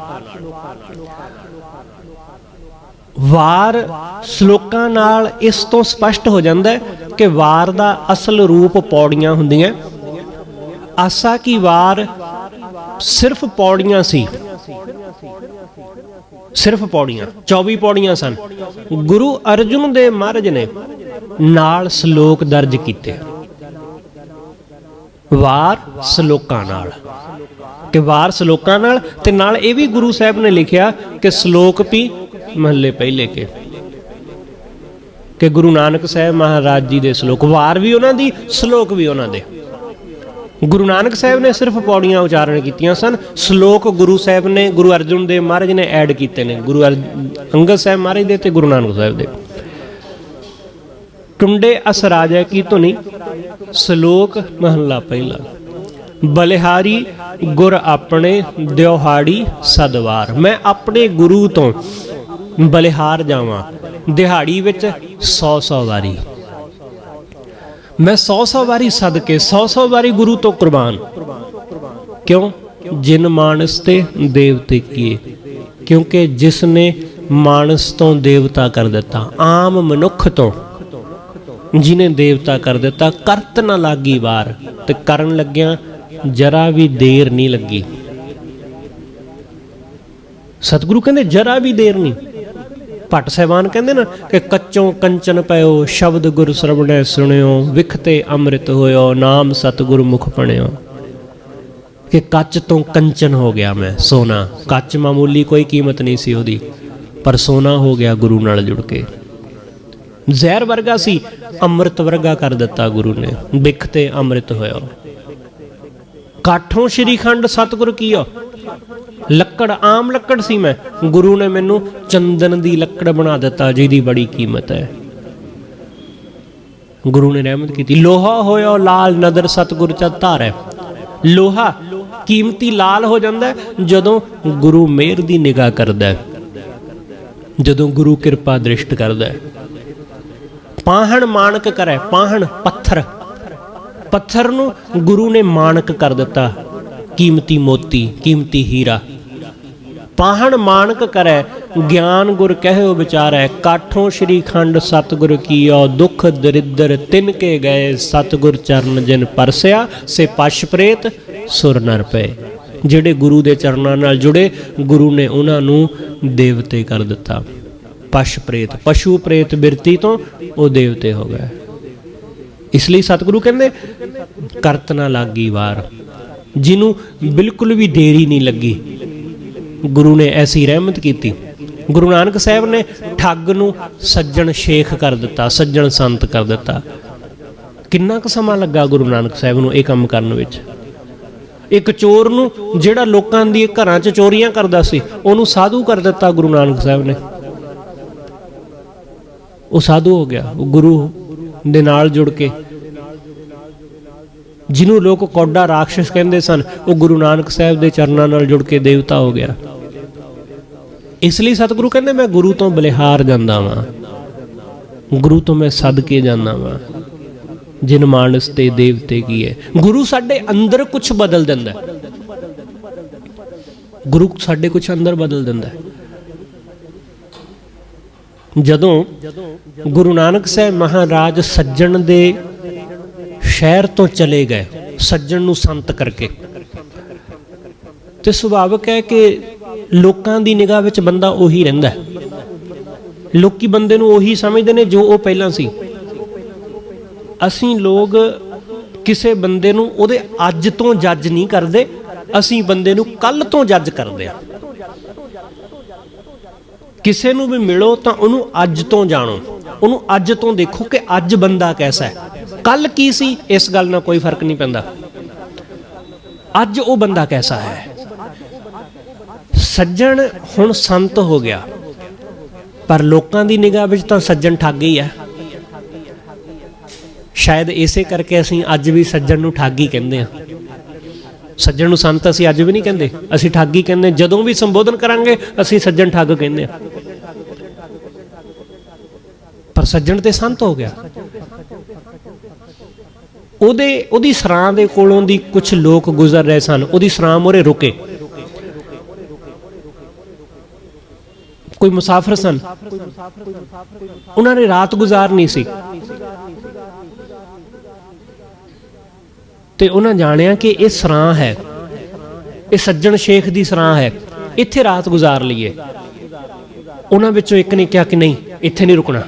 A: ਵਾਰ ਸਲੋਕਾਂ ਨਾਲ ਇਸ ਤੋਂ ਸਪਸ਼ਟ ਹੋ ਜਾਂਦਾ ਕਿ ਵਾਰ ਦਾ ਅਸਲ ਰੂਪ ਪੌੜੀਆਂ ਹੁੰਦੀਆਂ। ਆਸਾ ਕੀ ਵਾਰ ਸਿਰਫ ਪੌੜੀਆਂ ਸੀ, ਸਿਰਫ ਪੌੜੀਆਂ, 24 ਪੌੜੀਆਂ ਸਨ। ਗੁਰੂ ਅਰਜਨ ਦੇਵ ਮਹਾਰਾਜ ਨੇ ਨਾਲ ਸ਼ਲੋਕ ਦਰਜ ਕੀਤੇ, ਵਾਰ ਸ਼ਲੋਕਾਂ ਨਾਲ, ਕਿ ਵਾਰ ਸ਼ਲੋਕਾਂ ਨਾਲ, ਤੇ ਨਾਲ ਇਹ ਵੀ ਗੁਰੂ ਸਾਹਿਬ ਨੇ ਲਿਖਿਆ ਕਿ ਸ਼ਲੋਕ ਵੀ ਮਹੱਲੇ ਪਹਿਲੇ ਕੇ, ਕਿ ਗੁਰੂ ਨਾਨਕ ਸਾਹਿਬ ਮਹਾਰਾਜ ਜੀ ਦੇ ਸ਼ਲੋਕ, ਵਾਰ ਵੀ ਉਹਨਾਂ ਦੀ, ਸ਼ਲੋਕ ਵੀ ਉਹਨਾਂ ਦੇ। ਗੁਰੂ ਨਾਨਕ ਸਾਹਿਬ ਨੇ ਸਿਰਫ ਪੌੜੀਆਂ ਉਚਾਰਨ ਕੀਤੀਆਂ ਸਨ, ਸ਼ਲੋਕ ਗੁਰੂ ਸਾਹਿਬ ਨੇ, ਗੁਰੂ ਅਰਜਨ ਦੇਵ ਮਹਾਰਾਜ ਨੇ ਐਡ ਕੀਤੇ ਨੇ, ਗੁਰੂ ਅੰਗਦ ਸਾਹਿਬ ਮਹਾਰਾਜ ਦੇ ਤੇ ਗੁਰੂ ਨਾਨਕ ਸਾਹਿਬ ਦੇ। ਟੁੰਡੇ ਅਸਰਾਜੈ ਕੀ ਧੁਨੀ, ਸ਼ਲੋਕ ਮਹੱਲਾ ਪਹਿਲਾ। ਬਲਿਹਾਰੀ ਗੁਰ ਆਪਣੇ ਦਿਹਾੜੀ ਸਦਵਾਰ, ਮੈਂ ਆਪਣੇ ਗੁਰੂ ਤੋਂ ਬਲਿਹਾਰ ਜਾਵਾਂ ਦਿਹਾੜੀ ਵਿੱਚ 100 ਵਾਰੀ, ਮੈਂ 100 ਵਾਰੀ ਸਦਕੇ, 100 ਵਾਰੀ ਗੁਰੂ ਤੋਂ ਕੁਰਬਾਨ। ਕਿਉਂ? ਜਿਨ ਮਾਨਸ ਤੇ ਦੇਵਤੇ ਕੀਏ, ਕਿਉਂਕਿ ਜਿਸ ਨੇ ਮਾਨਸ ਤੋਂ ਦੇਵਤਾ ਕਰ ਦਿੱਤਾ, ਆਮ ਮਨੁੱਖ ਤੋਂ ਜਿਹਨੇ ਦੇਵਤਾ ਕਰ ਦਿੱਤਾ, ਕਰਤ ਨਾ ਲਾਗੀ ਵਾਰ, ਤੇ ਕਰਨ ਲੱਗਿਆਂ ਜਰਾ ਵੀ ਦੇਰ ਨਹੀਂ ਲੱਗੀ। ਸਤਿਗੁਰੂ ਕਹਿੰਦੇ ਜਰਾ ਵੀ ਦੇਰ ਨਹੀਂ। ਭੱਟ ਸਾਹਿਬਾਨ ਕਹਿੰਦੇ ਨਾ ਕਿ ਕੱਚੋਂ ਕੰਚਨ ਪਇਓ, ਸ਼ਬਦ ਗੁਰ ਸਰਵਣੈ ਸੁਣਿਓ, ਵਿਖਤੇ ਅੰਮ੍ਰਿਤ ਹੋਇਓ, ਨਾਮ ਸਤਿਗੁਰ ਮੁਖ ਪਣਿਓ। ਕਿ ਕੱਚ ਤੋਂ ਕੰਚਨ ਹੋ ਗਿਆ ਮੈਂ, ਸੋਨਾ। ਕੱਚ ਮਾਮੂਲੀ ਕੋਈ ਕੀਮਤ ਨਹੀਂ ਸੀ ਉਹਦੀ, ਪਰ ਸੋਨਾ ਹੋ ਗਿਆ ਗੁਰੂ ਨਾਲ ਜੁੜ ਕੇ। ਜ਼ਹਿਰ ਵਰਗਾ ਸੀ, ਅੰਮ੍ਰਿਤ ਵਰਗਾ ਕਰ ਦਿੱਤਾ ਗੁਰੂ ਨੇ, ਵਿਖਤੇ ਅੰਮ੍ਰਿਤ ਹੋਇਓ। ਕਾਠੋਂ ਸ਼੍ਰੀਖੰਡ ਸਤਿਗੁਰ ਕੀਓ, ਲੱਕੜ, ਆਮ ਲੱਕੜ ਸੀ ਮੈਂ, ਗੁਰੂ ਨੇ ਮੈਨੂੰ ਚੰਦਨ ਦੀ ਲੱਕੜ ਬਣਾ ਦਿੱਤਾ, ਜਿਹਦੀ ਬੜੀ ਕੀਮਤ ਹੈ। ਗੁਰੂ ਨੇ ਰਹਿਮਤ ਕੀਤੀ। ਲੋਹਾ ਹੋਇਆ ਲਾਲ ਨਦਰ ਸਤਿਗੁਰ ਚਾ ਧਾਰੈ, ਲੋਹਾ ਕੀਮਤੀ ਲਾਲ ਹੋ ਜਾਂਦਾ ਜਦੋਂ ਗੁਰੂ ਮਿਹਰ ਦੀ ਨਿਗਾਹ ਕਰਦਾ, ਜਦੋਂ ਗੁਰੂ ਕਿਰਪਾ ਦ੍ਰਿਸ਼ਟ ਕਰਦਾ। ਪਾਹਣ ਮਾਣਕ ਕਰੇ, ਪਾਹਣ ਪੱਥਰ, ਪੱਥਰ ਨੂੰ ਗੁਰੂ ਨੇ ਮਾਣਕ ਕਰ ਦਿੱਤਾ, ਕੀਮਤੀ ਮੋਤੀ, ਕੀਮਤੀ ਹੀਰਾ। ਪਾਹਣ ਮਾਣਕ ਕਰੈ, ਗਿਆਨ ਗੁਰ ਕਹਿਓ ਵਿਚਾਰੈ, ਕਾਠੋਂ ਸ਼੍ਰੀਖੰਡ ਸਤਿਗੁਰ ਕੀਓ, ਦੁੱਖ ਦਰਿਦਰ ਤਿਨ ਕੇ ਗਏ, ਸਤਿਗੁਰ ਚਰਨ ਜਿਨ ਪਰਸਿਆ, ਸੇ ਪਸ਼ ਪ੍ਰੇਤ ਸੁਰ ਨਰ ਪਏ। ਜਿਹੜੇ ਗੁਰੂ ਦੇ ਚਰਨਾਂ ਨਾਲ ਜੁੜੇ, ਗੁਰੂ ਨੇ ਉਹਨਾਂ ਨੂੰ ਦੇਵਤੇ ਕਰ ਦਿੱਤਾ। ਪਸ਼ ਪ੍ਰੇਤ, ਪਸ਼ੂ ਪ੍ਰੇਤ ਬਿਰਤੀ ਤੋਂ ਉਹ ਦੇਵਤੇ ਹੋ ਗਏ। ਇਸ ਲਈ ਸਤਿਗੁਰੂ ਕਹਿੰਦੇ ਕਰਤ ਨਾ ਲਾਗੀ ਵਾਰ, ਜਿਹਨੂੰ ਬਿਲਕੁਲ ਵੀ ਦੇਰੀ ਨਹੀਂ ਲੱਗੀ। ਗੁਰੂ ਨੇ ਐਸੀ ਰਹਿਮਤ ਕੀਤੀ। ਗੁਰੂ ਨਾਨਕ ਸਾਹਿਬ ਨੇ ਠੱਗ ਨੂੰ ਸੱਜਣ ਸ਼ੇਖ ਕਰ ਦਿੱਤਾ, ਸੱਜਣ ਸੰਤ ਕਰ ਦਿੱਤਾ। ਕਿੰਨਾ ਕੁ ਸਮਾਂ ਲੱਗਾ ਗੁਰੂ ਨਾਨਕ ਸਾਹਿਬ ਨੂੰ ਇਹ ਕੰਮ ਕਰਨ ਵਿੱਚ। ਇੱਕ ਚੋਰ ਨੂੰ, ਜਿਹੜਾ ਲੋਕਾਂ ਦੀ ਘਰਾਂ 'ਚ ਚੋਰੀਆਂ ਕਰਦਾ ਸੀ, ਉਹਨੂੰ ਸਾਧੂ ਕਰ ਦਿੱਤਾ ਗੁਰੂ ਨਾਨਕ ਸਾਹਿਬ ਨੇ। ਉਹ ਸਾਧੂ ਹੋ ਗਿਆ, ਉਹ ਗੁਰੂ ਦੇ ਨਾਲ ਜੁੜ ਕੇ। ਜਿਹਨੂੰ ਲੋਕ ਕੌਡਾ ਰਾਖਸ਼ ਕਹਿੰਦੇ ਸਨ, ਉਹ ਗੁਰੂ ਨਾਨਕ ਸਾਹਿਬ ਦੇ ਚਰਨਾਂ ਨਾਲ ਜੁੜ ਕੇ ਦੇਵਤਾ ਹੋ ਗਿਆ। ਇਸ ਲਈ ਸਤਿਗੁਰੂ ਕਹਿੰਦੇ ਮੈਂ ਗੁਰੂ ਤੋਂ ਬਲਿਹਾਰ ਜਾਂਦਾ ਵਾਂ, ਗੁਰੂ ਤੋਂ ਮੈਂ ਸਦਕੇ ਜਾਂਦਾ ਵਾਂ, ਜਿਨ ਮਾਨਸ ਤੇ ਦੇਵਤੇ ਕੀਏ। ਗੁਰੂ ਸਾਡੇ ਅੰਦਰ ਕੁਛ ਬਦਲ ਦਿੰਦਾ, ਗੁਰੂ ਸਾਡੇ ਕੁਛ ਅੰਦਰ ਬਦਲ ਦਿੰਦਾ। ਜਦੋਂ ਗੁਰੂ ਨਾਨਕ ਸਾਹਿਬ ਮਹਾਰਾਜ ਸੱਜਣ ਦੇ ਸ਼ਹਿਰ ਤੋਂ ਚਲੇ ਗਏ, ਸੱਜਣ ਨੂੰ ਸੰਤ ਕਰਕੇ, ਤੇ ਸੁਭਾਵਿਕ ਹੈ ਕਿ ਲੋਕਾਂ ਦੀ ਨਿਗਾਹ ਵਿੱਚ ਬੰਦਾ ਉਹੀ ਰਹਿੰਦਾ। ਲੋਕੀ ਬੰਦੇ ਨੂੰ ਉਹੀ ਸਮਝਦੇ ਨੇ ਜੋ ਉਹ ਪਹਿਲਾਂ ਸੀ। ਅਸੀਂ ਲੋਕ ਕਿਸੇ ਬੰਦੇ ਨੂੰ ਉਹਦੇ ਅੱਜ ਤੋਂ ਜੱਜ ਨਹੀਂ ਕਰਦੇ, ਅਸੀਂ ਬੰਦੇ ਨੂੰ ਕੱਲ੍ਹ ਤੋਂ ਜੱਜ ਕਰਦੇ ਹਾਂ। ਕਿਸੇ ਨੂੰ ਵੀ ਮਿਲੋ ਤਾਂ ਉਹਨੂੰ ਅੱਜ ਤੋਂ ਜਾਣੋ, ਉਹਨੂੰ ਅੱਜ ਤੋਂ ਦੇਖੋ ਕਿ ਅੱਜ ਬੰਦਾ ਕੈਸਾ ਹੈ, ਕੱਲ ਕੀ ਸੀ ਇਸ ਗੱਲ ਨਾਲ ਕੋਈ ਫਰਕ ਨਹੀਂ ਪੈਂਦਾ, ਅੱਜ ਉਹ ਬੰਦਾ ਕੈਸਾ ਹੈ। ਸੱਜਣ ਹੁਣ ਸੰਤ ਹੋ ਗਿਆ, ਪਰ ਲੋਕਾਂ ਦੀ ਨਿਗਾਹ ਵਿੱਚ ਤਾਂ ਸੱਜਣ ਠੱਗ ਹੀ ਹੈ। ਸ਼ਾਇਦ ਇਸੇ ਕਰਕੇ ਅਸੀਂ ਅੱਜ ਵੀ ਸੱਜਣ ਨੂੰ ਠੱਗ ਹੀ ਕਹਿੰਦੇ ਹਾਂ। ਸੱਜਣ ਨੂੰ ਸੰਤ ਅਸੀਂ ਅੱਜ ਵੀ ਨਹੀਂ ਕਹਿੰਦੇ, ਅਸੀਂ ਠੱਗ ਹੀ ਕਹਿੰਦੇ। ਜਦੋਂ ਵੀ ਸੰਬੋਧਨ ਕਰਾਂਗੇ ਅਸੀਂ ਸੱਜਣ ਠੱਗ ਕਹਿੰਦੇ ਹਾਂ, ਪਰ ਸੱਜਣ ਤੇ ਸੰਤ ਹੋ ਗਿਆ। ਉਹਦੀ ਸਰਾਂ ਦੇ ਕੋਲੋਂ ਦੀ ਕੁਝ ਲੋਕ ਗੁਜ਼ਰ ਰਹੇ ਸਨ, ਉਹਦੀ ਸਰਾਂ ਮੂਹਰੇ ਰੁਕੇ, ਕੋਈ ਮੁਸਾਫਿਰ ਸਨ, ਉਹਨਾਂ ਨੇ ਰਾਤ ਗੁਜ਼ਾਰਨੀ ਸੀ ਤੇ ਉਹਨਾਂ ਜਾਣਿਆ ਕਿ ਇਹ ਸਰਾਂ ਹੈ, ਇਹ ਸੱਜਣ ਸ਼ੇਖ ਦੀ ਸਰਾਂ ਹੈ, ਇੱਥੇ ਰਾਤ ਗੁਜ਼ਾਰ ਲਈਏ। ਉਹਨਾਂ ਵਿੱਚੋਂ ਇੱਕ ਨੇ ਕਿਹਾ ਕਿ ਨਹੀਂ, ਇੱਥੇ ਨਹੀਂ ਰੁਕਣਾ,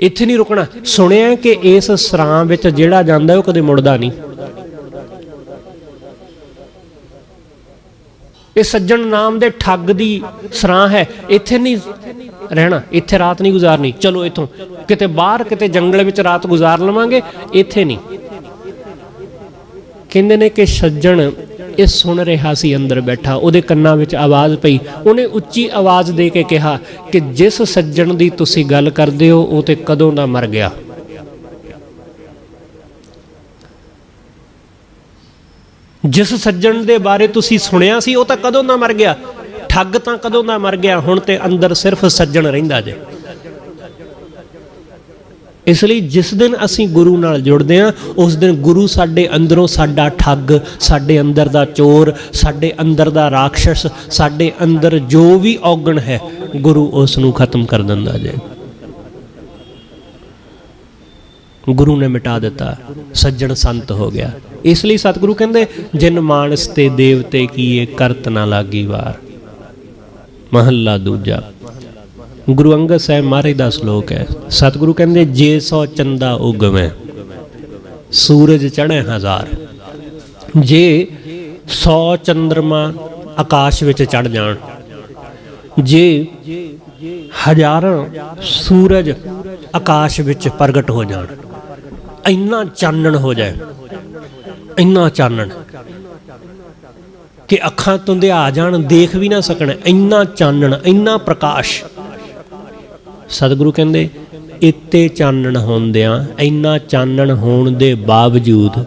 A: ਇੱਥੇ ਨਹੀਂ ਰੁਕਣਾ। ਸੁਣਿਆ ਕਿ ਇਸ ਸਰਾਂ ਵਿੱਚ ਜਿਹੜਾ ਜਾਂਦਾ ਉਹ ਕਦੇ ਮੁੜਦਾ ਨਹੀਂ। ਇਹ ਸੱਜਣ ਨਾਮ ਦੇ ਠੱਗ ਦੀ ਸਰਾਂ ਹੈ, ਇੱਥੇ ਨਹੀਂ ਰਹਿਣਾ, ਇੱਥੇ ਰਾਤ ਨਹੀਂ ਗੁਜ਼ਾਰਨੀ, ਚਲੋ ਇੱਥੋਂ ਕਿਤੇ ਬਾਹਰ, ਕਿਤੇ ਜੰਗਲ ਵਿੱਚ ਰਾਤ ਗੁਜ਼ਾਰ ਲਵਾਂਗੇ, ਇੱਥੇ ਨਹੀਂ। ਕਹਿੰਦੇ ਨੇ ਕਿ ਸੱਜਣ ਇਹ ਸੁਣ ਰਿਹਾ ਸੀ ਅੰਦਰ ਬੈਠਾ, ਉਹਦੇ ਕੰਨਾਂ ਵਿੱਚ ਆਵਾਜ਼ ਪਈ, ਉਹਨੇ ਉੱਚੀ ਆਵਾਜ਼ ਦੇ ਕੇ ਕਿਹਾ ਕਿ ਜਿਸ ਸੱਜਣ ਦੀ ਤੁਸੀਂ ਗੱਲ ਕਰਦੇ ਹੋ ਉਹ ਤੇ ਕਦੋਂ ਦਾ ਮਰ ਗਿਆ। ਜਿਸ ਸੱਜਣ ਦੇ ਬਾਰੇ ਤੁਸੀਂ ਸੁਣਿਆ ਸੀ ਉਹ ਤਾਂ ਕਦੋਂ ਦਾ ਮਰ ਗਿਆ, ਠੱਗ ਤਾਂ ਕਦੋਂ ਦਾ ਮਰ ਗਿਆ, ਹੁਣ ਤੇ ਅੰਦਰ ਸਿਰਫ ਸੱਜਣ ਰਹਿੰਦਾ ਜੇ। ਇਸ ਲਈ ਜਿਸ ਦਿਨ ਅਸੀਂ ਗੁਰੂ ਨਾਲ ਜੁੜਦੇ ਹਾਂ ਉਸ ਦਿਨ ਗੁਰੂ ਸਾਡੇ ਅੰਦਰੋਂ ਸਾਡਾ ਠੱਗ, ਸਾਡੇ ਅੰਦਰ ਦਾ ਚੋਰ, ਸਾਡੇ ਅੰਦਰ ਦਾ ਰਾਖਸ਼, ਸਾਡੇ ਅੰਦਰ ਜੋ ਵੀ ਔਗਣ ਹੈ ਗੁਰੂ ਉਸ ਨੂੰ ਖਤਮ ਕਰ ਦਿੰਦਾ ਜੇ। ਗੁਰੂ ਨੇ ਮਿਟਾ ਦਿੱਤਾ, ਸੱਜਣ ਸੰਤ ਹੋ ਗਿਆ। ਇਸ ਲਈ ਸਤਿਗੁਰੂ ਕਹਿੰਦੇ ਜਿਨ ਮਾਨਸ ਤੇ ਦੇਵਤੇ ਕੀਏ ਕਰਤ ਨਾ ਲਾਗੀ ਵਾਰ। ਮਹੱਲਾ ਦੂਜਾ। ਗੁਰੂ ਅੰਗਦ ਸਾਹਿਬ ਮਹਾਰਾਜ ਦਾ ਸ਼ਲੋਕ ਹੈ। ਸਤਿਗੁਰੂ ਕਹਿੰਦੇ ਜੇ 100 ਚੰਦਾ ਉਗਵੇਂ ਸੂਰਜ ਚੜ੍ਹੇ ਹਜ਼ਾਰ। ਜੇ 100 ਚੰਦਰਮਾ ਆਕਾਸ਼ ਵਿੱਚ ਚੜ ਜਾਣ, ਜੇ ਹਜ਼ਾਰਾਂ ਸੂਰਜ ਆਕਾਸ਼ ਵਿੱਚ ਪ੍ਰਗਟ ਹੋ ਜਾਣ, ਇੰਨਾ ਚਾਨਣ ਹੋ ਜਾਏ, ਇੰਨਾ ਚਾਨਣ ਕਿ ਅੱਖਾਂ ਧੁੰਦਿਆ ਜਾਣ, ਦੇਖ ਵੀ ਨਾ ਸਕਣ, ਇੰਨਾ ਚਾਨਣ, ਇੰਨਾ ਪ੍ਰਕਾਸ਼। ਸਤਿਗੁਰੂ ਕਹਿੰਦੇ ਇੱਤੇ ਚਾਨਣ ਹੁੰਦਿਆਂ, ਇੰਨਾ ਚਾਨਣ ਹੋਣ ਦੇ ਬਾਵਜੂਦ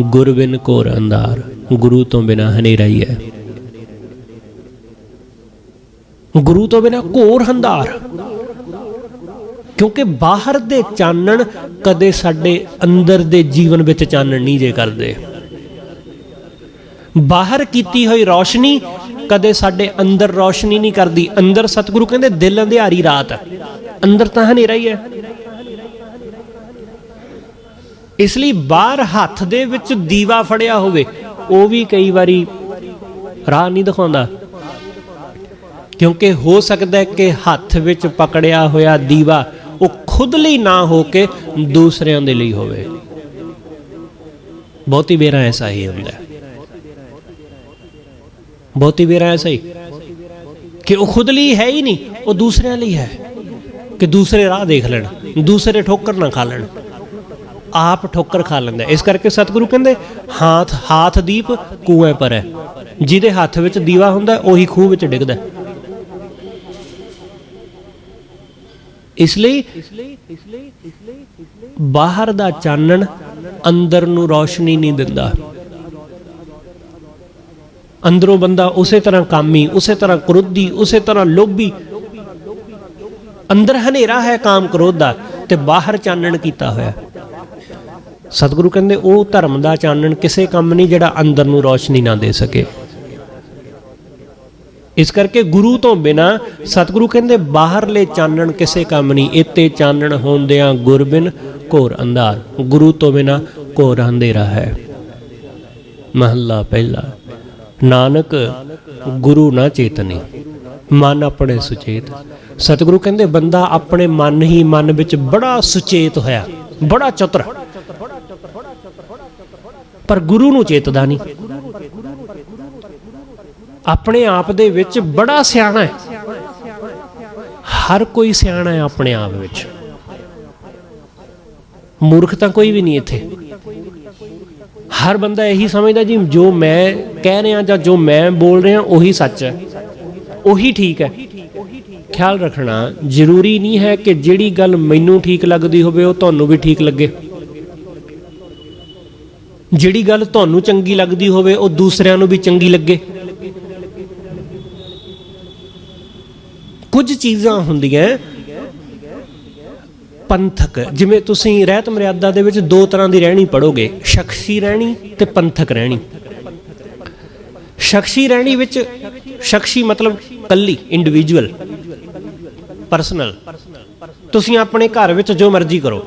A: ਗੁਰ ਬਿਨ ਘੋਰ ਅੰਧਾਰ, ਗੁਰੂ ਤੋਂ ਬਿਨਾਂ ਹਨੇਰਾ ਹੀ ਹੈ। ਗੁਰੂ ਤੋਂ ਬਿਨਾਂ ਘੋਰ ਅੰਧਾਰ, ਕਿਉਂਕਿ ਬਾਹਰ ਦੇ ਚਾਨਣ ਕਦੇ ਸਾਡੇ ਅੰਦਰ ਦੇ ਜੀਵਨ ਵਿੱਚ ਚਾਨਣ ਨਹੀਂ ਜੇ ਕਰਦੇ। ਬਾਹਰ ਕੀਤੀ ਹੋਈ ਰੌਸ਼ਨੀ ਕਦੇ ਸਾਡੇ ਅੰਦਰ ਰੌਸ਼ਨੀ ਨਹੀਂ ਕਰਦੀ। ਅੰਦਰ ਸਤਿਗੁਰੂ ਕਹਿੰਦੇ ਦਿਲ ਅੰਧਿਆਰੀ ਰਾਤ, ਅੰਦਰ ਤਾਂ ਹਨੇਰਾ ਹੀ ਹੈ। ਇਸ ਲਈ ਬਾਹਰ ਹੱਥ ਦੇ ਵਿੱਚ ਦੀਵਾ ਫੜਿਆ ਹੋਵੇ ਉਹ ਵੀ ਕਈ ਵਾਰੀ ਰਾਹ ਨਹੀਂ ਦਿਖਾਉਂਦਾ, ਕਿਉਂਕਿ ਹੋ ਸਕਦਾ ਹੈ ਕਿ ਹੱਥ ਵਿੱਚ ਪਕੜਿਆ ਹੋਇਆ ਦੀਵਾ ਉਹ ਖੁਦ ਲਈ ਨਾ ਹੋ ਕੇ ਦੂਸਰਿਆਂ ਦੇ ਲਈ ਹੋਵੇ। ਬਹੁਤੀ ਵੇਰਾ ਐਸਾ ਹੀ ਹੁੰਦਾ, ਬਹੁਤੀ ਵੇਰਾ ਐਸਾ ਹੀ ਕਿ ਉਹ ਖੁਦ ਲਈ ਹੈ ਹੀ ਨਹੀਂ, ਉਹ ਦੂਸਰਿਆਂ ਲਈ ਹੈ ਕਿ ਦੂਸਰੇ ਰਾਹ ਦੇਖ ਲੈਣ, ਦੂਸਰੇ ਠੋਕਰ ਨਾ ਖਾ ਲੈਣ, ਆਪ ਠੋਕਰ ਖਾ ਲੈਂਦਾ। ਇਸ ਕਰਕੇ ਸਤਿਗੁਰੂ ਕਹਿੰਦੇ ਹਾਥ ਦੀਪ ਕੂਏ ਪਰ ਹੈ। ਜਿਹਦੇ ਹੱਥ ਵਿੱਚ ਦੀਵਾ ਹੁੰਦਾ ਉਹੀ ਖੂਹ ਵਿੱਚ ਡਿੱਗਦਾ। ਇਸ ਲਈ ਬਾਹਰ ਦਾ ਚਾਨਣ ਅੰਦਰ ਨੂੰ ਰੌਸ਼ਨੀ ਨਹੀਂ ਦਿੰਦਾ। ਅੰਦਰੋਂ ਬੰਦਾ ਉਸੇ ਤਰ੍ਹਾਂ ਕਾਮੀ, ਉਸੇ ਤਰ੍ਹਾਂ ਕ੍ਰੋਧੀ, ਉਸੇ ਤਰ੍ਹਾਂ ਲੋਭੀ। ਅੰਦਰ ਹਨੇਰਾ ਹੈ ਕਾਮ ਕ੍ਰੋਧ ਦਾ ਤੇ ਬਾਹਰ ਚਾਨਣ ਕੀਤਾ ਹੋਇਆ। ਸਤਿਗੁਰੂ ਕਹਿੰਦੇ ਉਹ ਧਰਮ ਦਾ ਚਾਨਣ ਕਿਸੇ ਕੰਮ ਨਹੀਂ ਜਿਹੜਾ ਅੰਦਰ ਨੂੰ ਰੌਸ਼ਨੀ ਨਾ ਦੇ ਸਕੇ। ਇਸ ਕਰਕੇ ਗੁਰੂ ਤੋਂ ਬਿਨਾਂ ਸਤਿਗੁਰੂ ਕਹਿੰਦੇ ਬਾਹਰਲੇ ਚਾਨਣ ਕਿਸੇ ਕੰਮ ਨਹੀਂ। ਇੱਥੇ ਚਾਨਣ ਹੁੰਦਿਆਂ ਗੁਰ ਬਿਨ ਘੋਰ ਅੰਧਾਰ। ਗੁਰੂ ਤੋਂ ਬਿਨਾਂ ਘੋਰ ਅੰਧੇਰਾ ਹੈ। ਮਹੱਲਾ ਪਹਿਲਾ। ਨਾਨਕ ਗੁਰੂ ਨਾ ਚੇਤਨੀ, ਮਨ ਆਪਣੇ ਸੁਚੇਤ। ਸਤਿਗੁਰੂ ਕਹਿੰਦੇ ਬੰਦਾ ਆਪਣੇ ਮਨ ਹੀ ਮਨ ਵਿੱਚ ਬੜਾ ਸੁਚੇਤ ਹੋਇਆ, ਬੜਾ ਚਤੁਰ, ਪਰ ਗੁਰੂ ਨੂੰ ਚੇਤਦਾ ਨਹੀਂ। ਆਪਣੇ ਆਪ ਦੇ ਵਿੱਚ ਬੜਾ ਸਿਆਣਾ ਹੈ। ਹਰ ਕੋਈ ਸਿਆਣਾ ਹੈ ਆਪਣੇ ਆਪ ਵਿੱਚ, ਮੂਰਖ ਤਾਂ ਕੋਈ ਵੀ ਨਹੀਂ ਇੱਥੇ। ਹਰ ਬੰਦਾ ਇਹੀ ਸਮਝਦਾ ਜੀ ਜੋ ਮੈਂ ਕਹਿ ਰਿਹਾ ਜਾਂ ਜੋ ਮੈਂ ਬੋਲ ਰਿਹਾ ਉਹੀ ਸੱਚ ਹੈ, ਉਹੀ ਠੀਕ ਹੈ। ਖਿਆਲ ਰੱਖਣਾ ਜ਼ਰੂਰੀ ਨਹੀਂ ਹੈ ਕਿ ਜਿਹੜੀ ਗੱਲ ਮੈਨੂੰ ਠੀਕ ਲੱਗਦੀ ਹੋਵੇ ਉਹ ਤੁਹਾਨੂੰ ਵੀ ਠੀਕ ਲੱਗੇ। ਜਿਹੜੀ ਗੱਲ ਤੁਹਾਨੂੰ ਚੰਗੀ ਲੱਗਦੀ ਹੋਵੇ ਉਹ ਦੂਸਰਿਆਂ ਨੂੰ ਵੀ ਚੰਗੀ ਲੱਗੇ। ਕੁਝ ਚੀਜ਼ਾਂ ਹੁੰਦੀਆਂ ਪੰਥਕ, ਜਿਵੇਂ ਤੁਸੀਂ ਰਹਿਤ ਮਰਿਆਦਾ ਦੇ ਵਿੱਚ ਦੋ ਤਰ੍ਹਾਂ ਦੀ ਰਹਿਣੀ ਪੜੋਗੇ, ਸ਼ਖਸੀ ਰਹਿਣੀ ਤੇ ਪੰਥਕ ਰਹਿਣੀ। ਸ਼ਖਸੀ ਰਹਿਣੀ ਵਿੱਚ, ਸ਼ਖਸੀ ਮਤਲਬ ਕੱਲੀ, ਇੰਡੀਵਿਜੂਅਲ, ਪਰਸਨਲ। ਤੁਸੀਂ ਆਪਣੇ ਘਰ ਵਿੱਚ ਜੋ ਮਰਜ਼ੀ ਕਰੋ।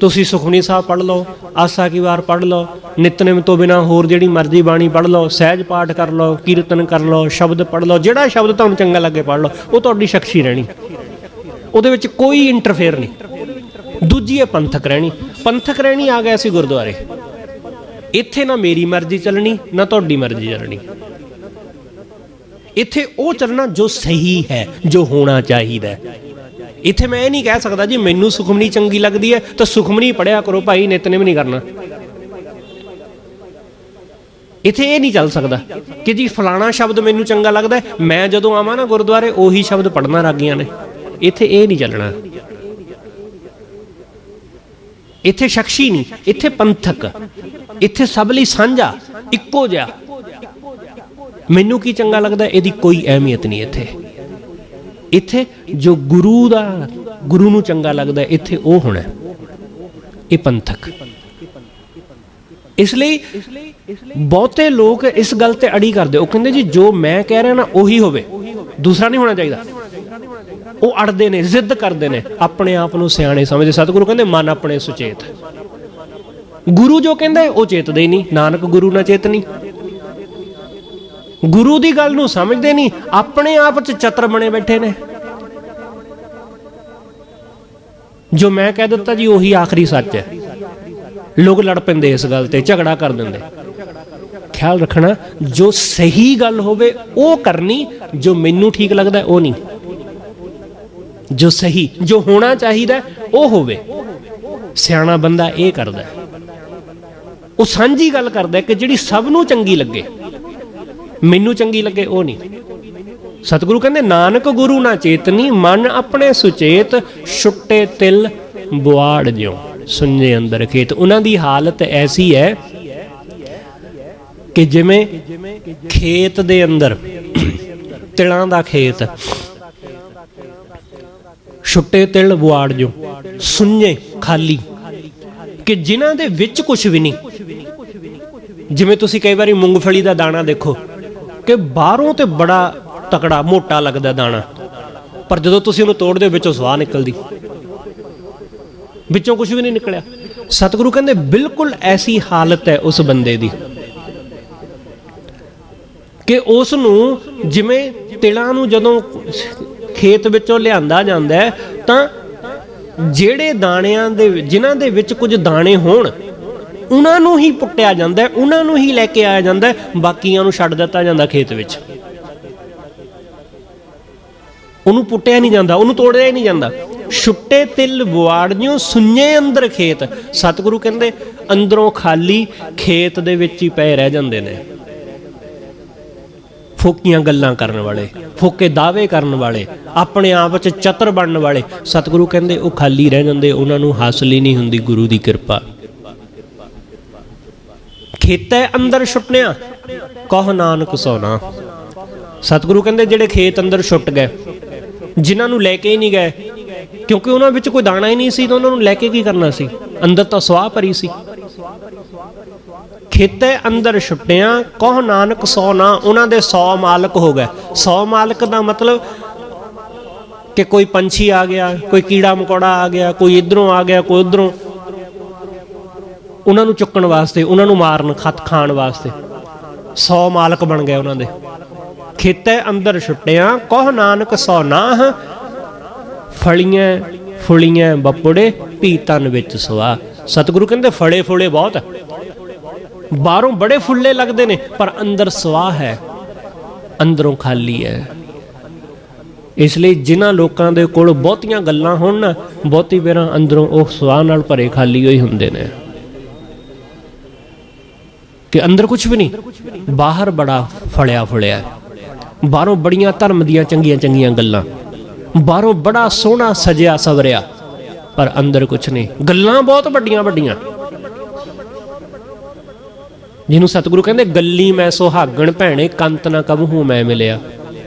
A: ਤੁਸੀਂ ਸੁਖਮਨੀ ਸਾਹਿਬ ਪੜ੍ਹ ਲਓ, ਆਸਾ ਕੀ ਵਾਰ ਪੜ੍ਹ ਲਓ, ਨਿਤਨੇਮ ਤੋਂ ਬਿਨਾਂ ਹੋਰ ਜਿਹੜੀ ਮਰਜ਼ੀ ਬਾਣੀ ਪੜ੍ਹ ਲਓ, ਸਹਿਜ ਪਾਠ ਕਰ ਲਓ, ਕੀਰਤਨ ਕਰ ਲਓ, ਸ਼ਬਦ ਪੜ੍ਹ ਲਓ, ਜਿਹੜਾ ਸ਼ਬਦ ਤੁਹਾਨੂੰ ਚੰਗਾ ਲੱਗੇ ਪੜ੍ਹ ਲਓ। ਉਹ ਤੁਹਾਡੀ ਸ਼ਖਸੀ ਰਹਿਣੀ, ਉਹਦੇ ਵਿੱਚ ਕੋਈ ਇੰਟਰਫੇਅਰ ਨਹੀਂ। ਦੂਜੀ ਹੈ ਪੰਥਕ ਰਹਿਣੀ। ਪੰਥਕ ਰਹਿਣੀ ਆ ਗਿਆ ਸੀ ਗੁਰਦੁਆਰੇ, ਇੱਥੇ ਨਾ ਮੇਰੀ ਮਰਜ਼ੀ ਚੱਲਣੀ ਨਾ ਤੁਹਾਡੀ ਮਰਜ਼ੀ ਚੱਲਣੀ। ਇੱਥੇ ਉਹ ਚੱਲਣਾ ਜੋ ਸਹੀ ਹੈ, ਜੋ ਹੋਣਾ ਚਾਹੀਦਾ। ਇੱਥੇ ਮੈਂ ਇਹ ਨਹੀਂ ਕਹਿ ਸਕਦਾ ਜੀ ਮੈਨੂੰ ਸੁਖਮਨੀ ਚੰਗੀ ਲੱਗਦੀ ਹੈ ਤਾਂ ਸੁਖਮਨੀ ਪੜ੍ਹਿਆ ਕਰੋ ਭਾਈ, ਨਿਤਨੇਮ ਨਹੀਂ ਕਰਨਾ। ਇੱਥੇ ਇਹ ਨਹੀਂ ਚੱਲ ਸਕਦਾ ਕਿ ਜੀ ਫਲਾਣਾ ਸ਼ਬਦ ਮੈਨੂੰ ਚੰਗਾ ਲੱਗਦਾ, ਮੈਂ ਜਦੋਂ ਆਵਾਂ ਨਾ ਗੁਰਦੁਆਰੇ ਉਹੀ ਸ਼ਬਦ ਪੜ੍ਹਨਾ ਰਾਗੀਆਂ ਨੇ। ਇੱਥੇ ਇਹ ਨਹੀਂ ਚੱਲਣਾ। ਇੱਥੇ ਸ਼ਖਸੀ ਨਹੀਂ, ਇੱਥੇ ਪੰਥਕ। ਇੱਥੇ ਸਭ ਲਈ ਸਾਂਝਾ, ਇੱਕੋ ਜਿਹਾ। ਮੈਨੂੰ ਕੀ ਚੰਗਾ ਲੱਗਦਾ ਇਹਦੀ ਕੋਈ ਅਹਿਮੀਅਤ ਨਹੀਂ ਇੱਥੇ। ਇੱਥੇ ਜੋ ਗੁਰੂ ਨੂੰ ਚੰਗਾ ਲੱਗਦਾ ਇੱਥੇ ਉਹ ਹੋਣਾ, ਇਹ ਪੰਥਕ। ਇਸ ਲਈ ਬਹੁਤੇ ਲੋਕ ਇਸ ਗੱਲ ਤੇ ਅੜੀ ਕਰਦੇ, ਉਹ ਕਹਿੰਦੇ ਜੀ ਜੋ ਮੈਂ ਕਹਿ ਰਿਹਾ ਨਾ ਉਹੀ ਹੋਵੇ, ਦੂਸਰਾ ਨਹੀਂ ਹੋਣਾ ਚਾਹੀਦਾ। ਉਹ ਅੜਦੇ ਨੇ, ਜ਼ਿੱਦ ਕਰਦੇ ਨੇ, ਆਪਣੇ ਆਪ ਨੂੰ ਸਿਆਣੇ ਸਮਝਦੇ। ਸਤਿਗੁਰੂ ਕਹਿੰਦੇ ਮਨ ਆਪਣੇ ਸੁਚੇਤ। ਗੁਰੂ ਜੋ ਕਹਿੰਦਾ ਉਹ ਚੇਤਦੇ ਹੀ ਨਹੀਂ। ਨਾਨਕ ਗੁਰੂ ਨਾ ਚੇਤਨੀ। ਗੁਰੂ ਦੀ ਗੱਲ ਨੂੰ ਸਮਝਦੇ ਨਹੀਂ, ਆਪਣੇ ਆਪ 'ਚ ਚਤਰ ਬਣੇ ਬੈਠੇ ਨੇ। ਜੋ ਮੈਂ ਕਹਿ ਦਿੱਤਾ ਜੀ ਉਹੀ ਆਖਰੀ ਸੱਚ ਹੈ। ਲੋਕ ਲੜ ਪੈਂਦੇ ਇਸ ਗੱਲ ਤੇ, ਝਗੜਾ ਕਰ ਦਿੰਦੇ। ਖਿਆਲ ਰੱਖਣਾ ਜੋ ਸਹੀ ਗੱਲ ਹੋਵੇ ਉਹ ਕਰਨੀ, ਜੋ ਮੈਨੂੰ ਠੀਕ ਲੱਗਦਾ ਉਹ ਨਹੀਂ। ਜੋ ਸਹੀ, ਜੋ ਹੋਣਾ ਚਾਹੀਦਾ ਉਹ ਹੋਵੇ। ਸਿਆਣਾ ਬੰਦਾ ਇਹ ਕਰਦਾ, ਉਹ ਸਾਂਝੀ ਗੱਲ ਕਰਦਾ ਕਿ ਜਿਹੜੀ ਸਭ ਨੂੰ ਚੰਗੀ ਲੱਗੇ। ਮੈਨੂੰ ਚੰਗੀ ਲੱਗੇ ਉਹ ਨਹੀਂ। ਸਤਿਗੁਰੂ ਕਹਿੰਦੇ ਨਾਨਕ ਗੁਰੂ ਨਾ ਚੇਤਨੀ, ਮਨ ਆਪਣੇ ਸੁਚੇਤ, ਛੁੱਟੇ ਤਿਲ ਬੁਆੜ ਜਿਉ ਸੁੰਨੇ ਅੰਦਰ ਖੇਤ। ਉਹਨਾਂ ਦੀ ਹਾਲਤ ਐਸੀ ਹੈ ਕਿ ਜਿਵੇਂ ਖੇਤ ਦੇ ਅੰਦਰ, ਤਿਲਾਂ ਦਾ ਖੇਤ, ਛੁੱਟੇ ਤਿਲ ਬੁਆੜ ਜਿਉ, ਸੁੰਨੇ ਖਾਲੀ, ਕਿ ਜਿਨ੍ਹਾਂ ਦੇ ਵਿੱਚ ਕੁਝ ਵੀ ਨਹੀਂ। ਜਿਵੇਂ ਤੁਸੀਂ ਕਈ ਵਾਰੀ ਮੂੰਗਫਲੀ ਦਾ ਦਾਣਾ ਦੇਖੋ ਕਿ ਬਾਹਰੋਂ ਤੇ ਬੜਾ ਤਕੜਾ ਮੋਟਾ ਲੱਗਦਾ ਦਾਣਾ, ਪਰ ਜਦੋਂ ਤੁਸੀਂ ਉਹਨੂੰ ਤੋੜਦੇ ਹੋ ਵਿੱਚੋਂ ਸਵਾਹ ਨਿਕਲਦੀ, ਵਿੱਚੋਂ ਕੁਝ ਵੀ ਨਹੀਂ ਨਿਕਲਿਆ। ਸਤਿਗੁਰੂ ਕਹਿੰਦੇ ਬਿਲਕੁਲ ਐਸੀ ਹਾਲਤ ਹੈ ਉਸ ਬੰਦੇ ਦੀ ਕਿ ਉਸ ਨੂੰ, ਜਿਵੇਂ ਤਿਲਾਂ ਨੂੰ ਜਦੋਂ ਖੇਤ ਵਿੱਚੋਂ ਲਿਆਂਦਾ ਜਾਂਦਾ ਤਾਂ ਜਿਹੜੇ ਦਾਣਿਆਂ ਦੇ, ਜਿਨ੍ਹਾਂ ਦੇ ਵਿੱਚ ਕੁਝ ਦਾਣੇ ਹੋਣ, ਉਹਨਾਂ ਨੂੰ ਹੀ ਪੁੱਟਿਆ ਜਾਂਦਾ, ਉਹਨਾਂ ਨੂੰ ਹੀ ਲੈ ਕੇ ਆਇਆ ਜਾਂਦਾ, ਬਾਕੀਆਂ ਨੂੰ ਛੱਡ ਦਿੱਤਾ ਜਾਂਦਾ ਖੇਤ ਵਿੱਚ। ਉਹਨੂੰ ਪੁੱਟਿਆ ਨਹੀਂ ਜਾਂਦਾ, ਉਹਨੂੰ ਤੋੜਿਆ ਹੀ ਨਹੀਂ ਜਾਂਦਾ। ਛੁੱਟੇ ਤਿਲ ਬੁਆੜਿਓ ਸੁੰਨੇ ਅੰਦਰ ਖੇਤ। ਸਤਿਗੁਰੂ ਕਹਿੰਦੇ ਅੰਦਰੋਂ ਖਾਲੀ, ਖੇਤ ਦੇ ਵਿੱਚ ਹੀ ਪਏ ਰਹਿ ਜਾਂਦੇ ਨੇ। ਫੋਕੀਆਂ ਗੱਲਾਂ ਕਰਨ ਵਾਲੇ, ਫੋਕੇ ਦਾਅਵੇ ਕਰਨ ਵਾਲੇ, ਆਪਣੇ ਆਪ 'ਚ ਚਤਰ ਬਣਨ ਵਾਲੇ, ਸਤਿਗੁਰੂ ਕਹਿੰਦੇ ਉਹ ਖਾਲੀ ਰਹਿ ਜਾਂਦੇ, ਉਹਨਾਂ ਨੂੰ ਹਾਸਲ ਹੀ ਨਹੀਂ ਹੁੰਦੀ ਗੁਰੂ ਦੀ ਕਿਰਪਾ। ਖੇਤੈ ਅੰਦਰ ਛੁੱਟਿਆ ਕਹੁ ਨਾਨਕ ਸੋਨਾ। ਸਤਿਗੁਰੂ ਕਹਿੰਦੇ ਜਿਹੜੇ ਖੇਤ ਅੰਦਰ ਛੁੱਟ ਗਏ, ਜਿਨ੍ਹਾਂ ਨੂੰ ਲੈ ਕੇ ਹੀ ਨਹੀਂ ਗਏ, ਕਿਉਂਕਿ ਉਹਨਾਂ ਵਿੱਚ ਕੋਈ ਦਾਣਾ ਹੀ ਨਹੀਂ ਸੀ, ਤਾਂ ਉਹਨਾਂ ਨੂੰ ਲੈ ਕੇ ਕੀ ਕਰਨਾ ਸੀ? ਅੰਦਰ ਤਾਂ ਸਵਾਹ ਭਰੀ ਸੀ। ਖੇਤੇ ਅੰਦਰ ਛੁੱਟਿਆਂ ਕਹੁ ਨਾਨਕ ਸੌ ਨਾ, ਉਹਨਾਂ ਦੇ 100 ਮਾਲਕ ਹੋ ਗਏ। 100 ਮਾਲਕ ਦਾ ਮਤਲਬ ਕਿ ਕੋਈ ਪੰਛੀ ਆ ਗਿਆ, ਕੋਈ ਕੀੜਾ ਮਕੌੜਾ ਆ ਗਿਆ, ਕੋਈ ਇੱਧਰੋਂ ਆ ਗਿਆ, ਕੋਈ ਉੱਧਰੋਂ, ਉਹਨਾਂ ਨੂੰ ਚੁੱਕਣ ਵਾਸਤੇ, ਉਹਨਾਂ ਨੂੰ ਮਾਰਨ ਖਾਣ ਵਾਸਤੇ 100 ਮਾਲਕ ਬਣ ਗਏ ਉਹਨਾਂ ਦੇ। ਖੇਤੇ ਅੰਦਰ ਛੁੱਟਿਆਂ ਕਹੁ ਨਾਨਕ ਸੌ ਨਾਹ, ਫਲੀਆਂ ਫੁਲੀਆਂ ਬਪੜੇ ਭੀ ਤਨ ਵਿੱਚ ਸਵਾ। ਸਤਿਗੁਰੂ ਕਹਿੰਦੇ ਫਲੇ ਫੁਲੇ ਬਹੁਤ, ਬਾਹਰੋਂ ਬੜੇ ਫੁੱਲੇ ਲੱਗਦੇ ਨੇ ਪਰ ਅੰਦਰ ਸਵਾਹ ਹੈ, ਅੰਦਰੋਂ ਖਾਲੀ ਹੈ। ਇਸ ਲਈ ਜਿਨ੍ਹਾਂ ਲੋਕਾਂ ਦੇ ਕੋਲ ਬਹੁਤੀਆਂ ਗੱਲਾਂ ਹੋਣ ਨਾ, ਬਹੁਤੀ ਵਾਰਾਂ ਅੰਦਰੋਂ ਉਹ ਸਵਾਹ ਨਾਲ ਭਰੇ ਖਾਲੀ ਹੋਈ ਹੁੰਦੇ ਨੇ, ਕਿ ਅੰਦਰ ਕੁਛ ਵੀ ਨਹੀਂ, ਬਾਹਰ ਬੜਾ ਫਲਿਆ ਫੁਲਿਆ। ਬਾਹਰੋਂ ਬੜੀਆਂ ਧਰਮ ਦੀਆਂ ਚੰਗੀਆਂ ਚੰਗੀਆਂ ਗੱਲਾਂ, ਬਾਹਰੋਂ ਬੜਾ ਸੋਹਣਾ ਸਜਿਆ ਸਵਰਿਆ, ਪਰ ਅੰਦਰ ਕੁਛ ਨਹੀਂ। ਗੱਲਾਂ ਬਹੁਤ ਵੱਡੀਆਂ ਵੱਡੀਆਂ, ਜਿਹਨੂੰ ਸਤਿਗੁਰੂ ਕਹਿੰਦੇ ਗੱਲੀ ਮੈਂ ਸੁਹਾਗਣ ਭੈਣੇ ਕੰਤ ਨਾ ਕਬਹੂ ਮੈਂ ਮਿਲਿਆ।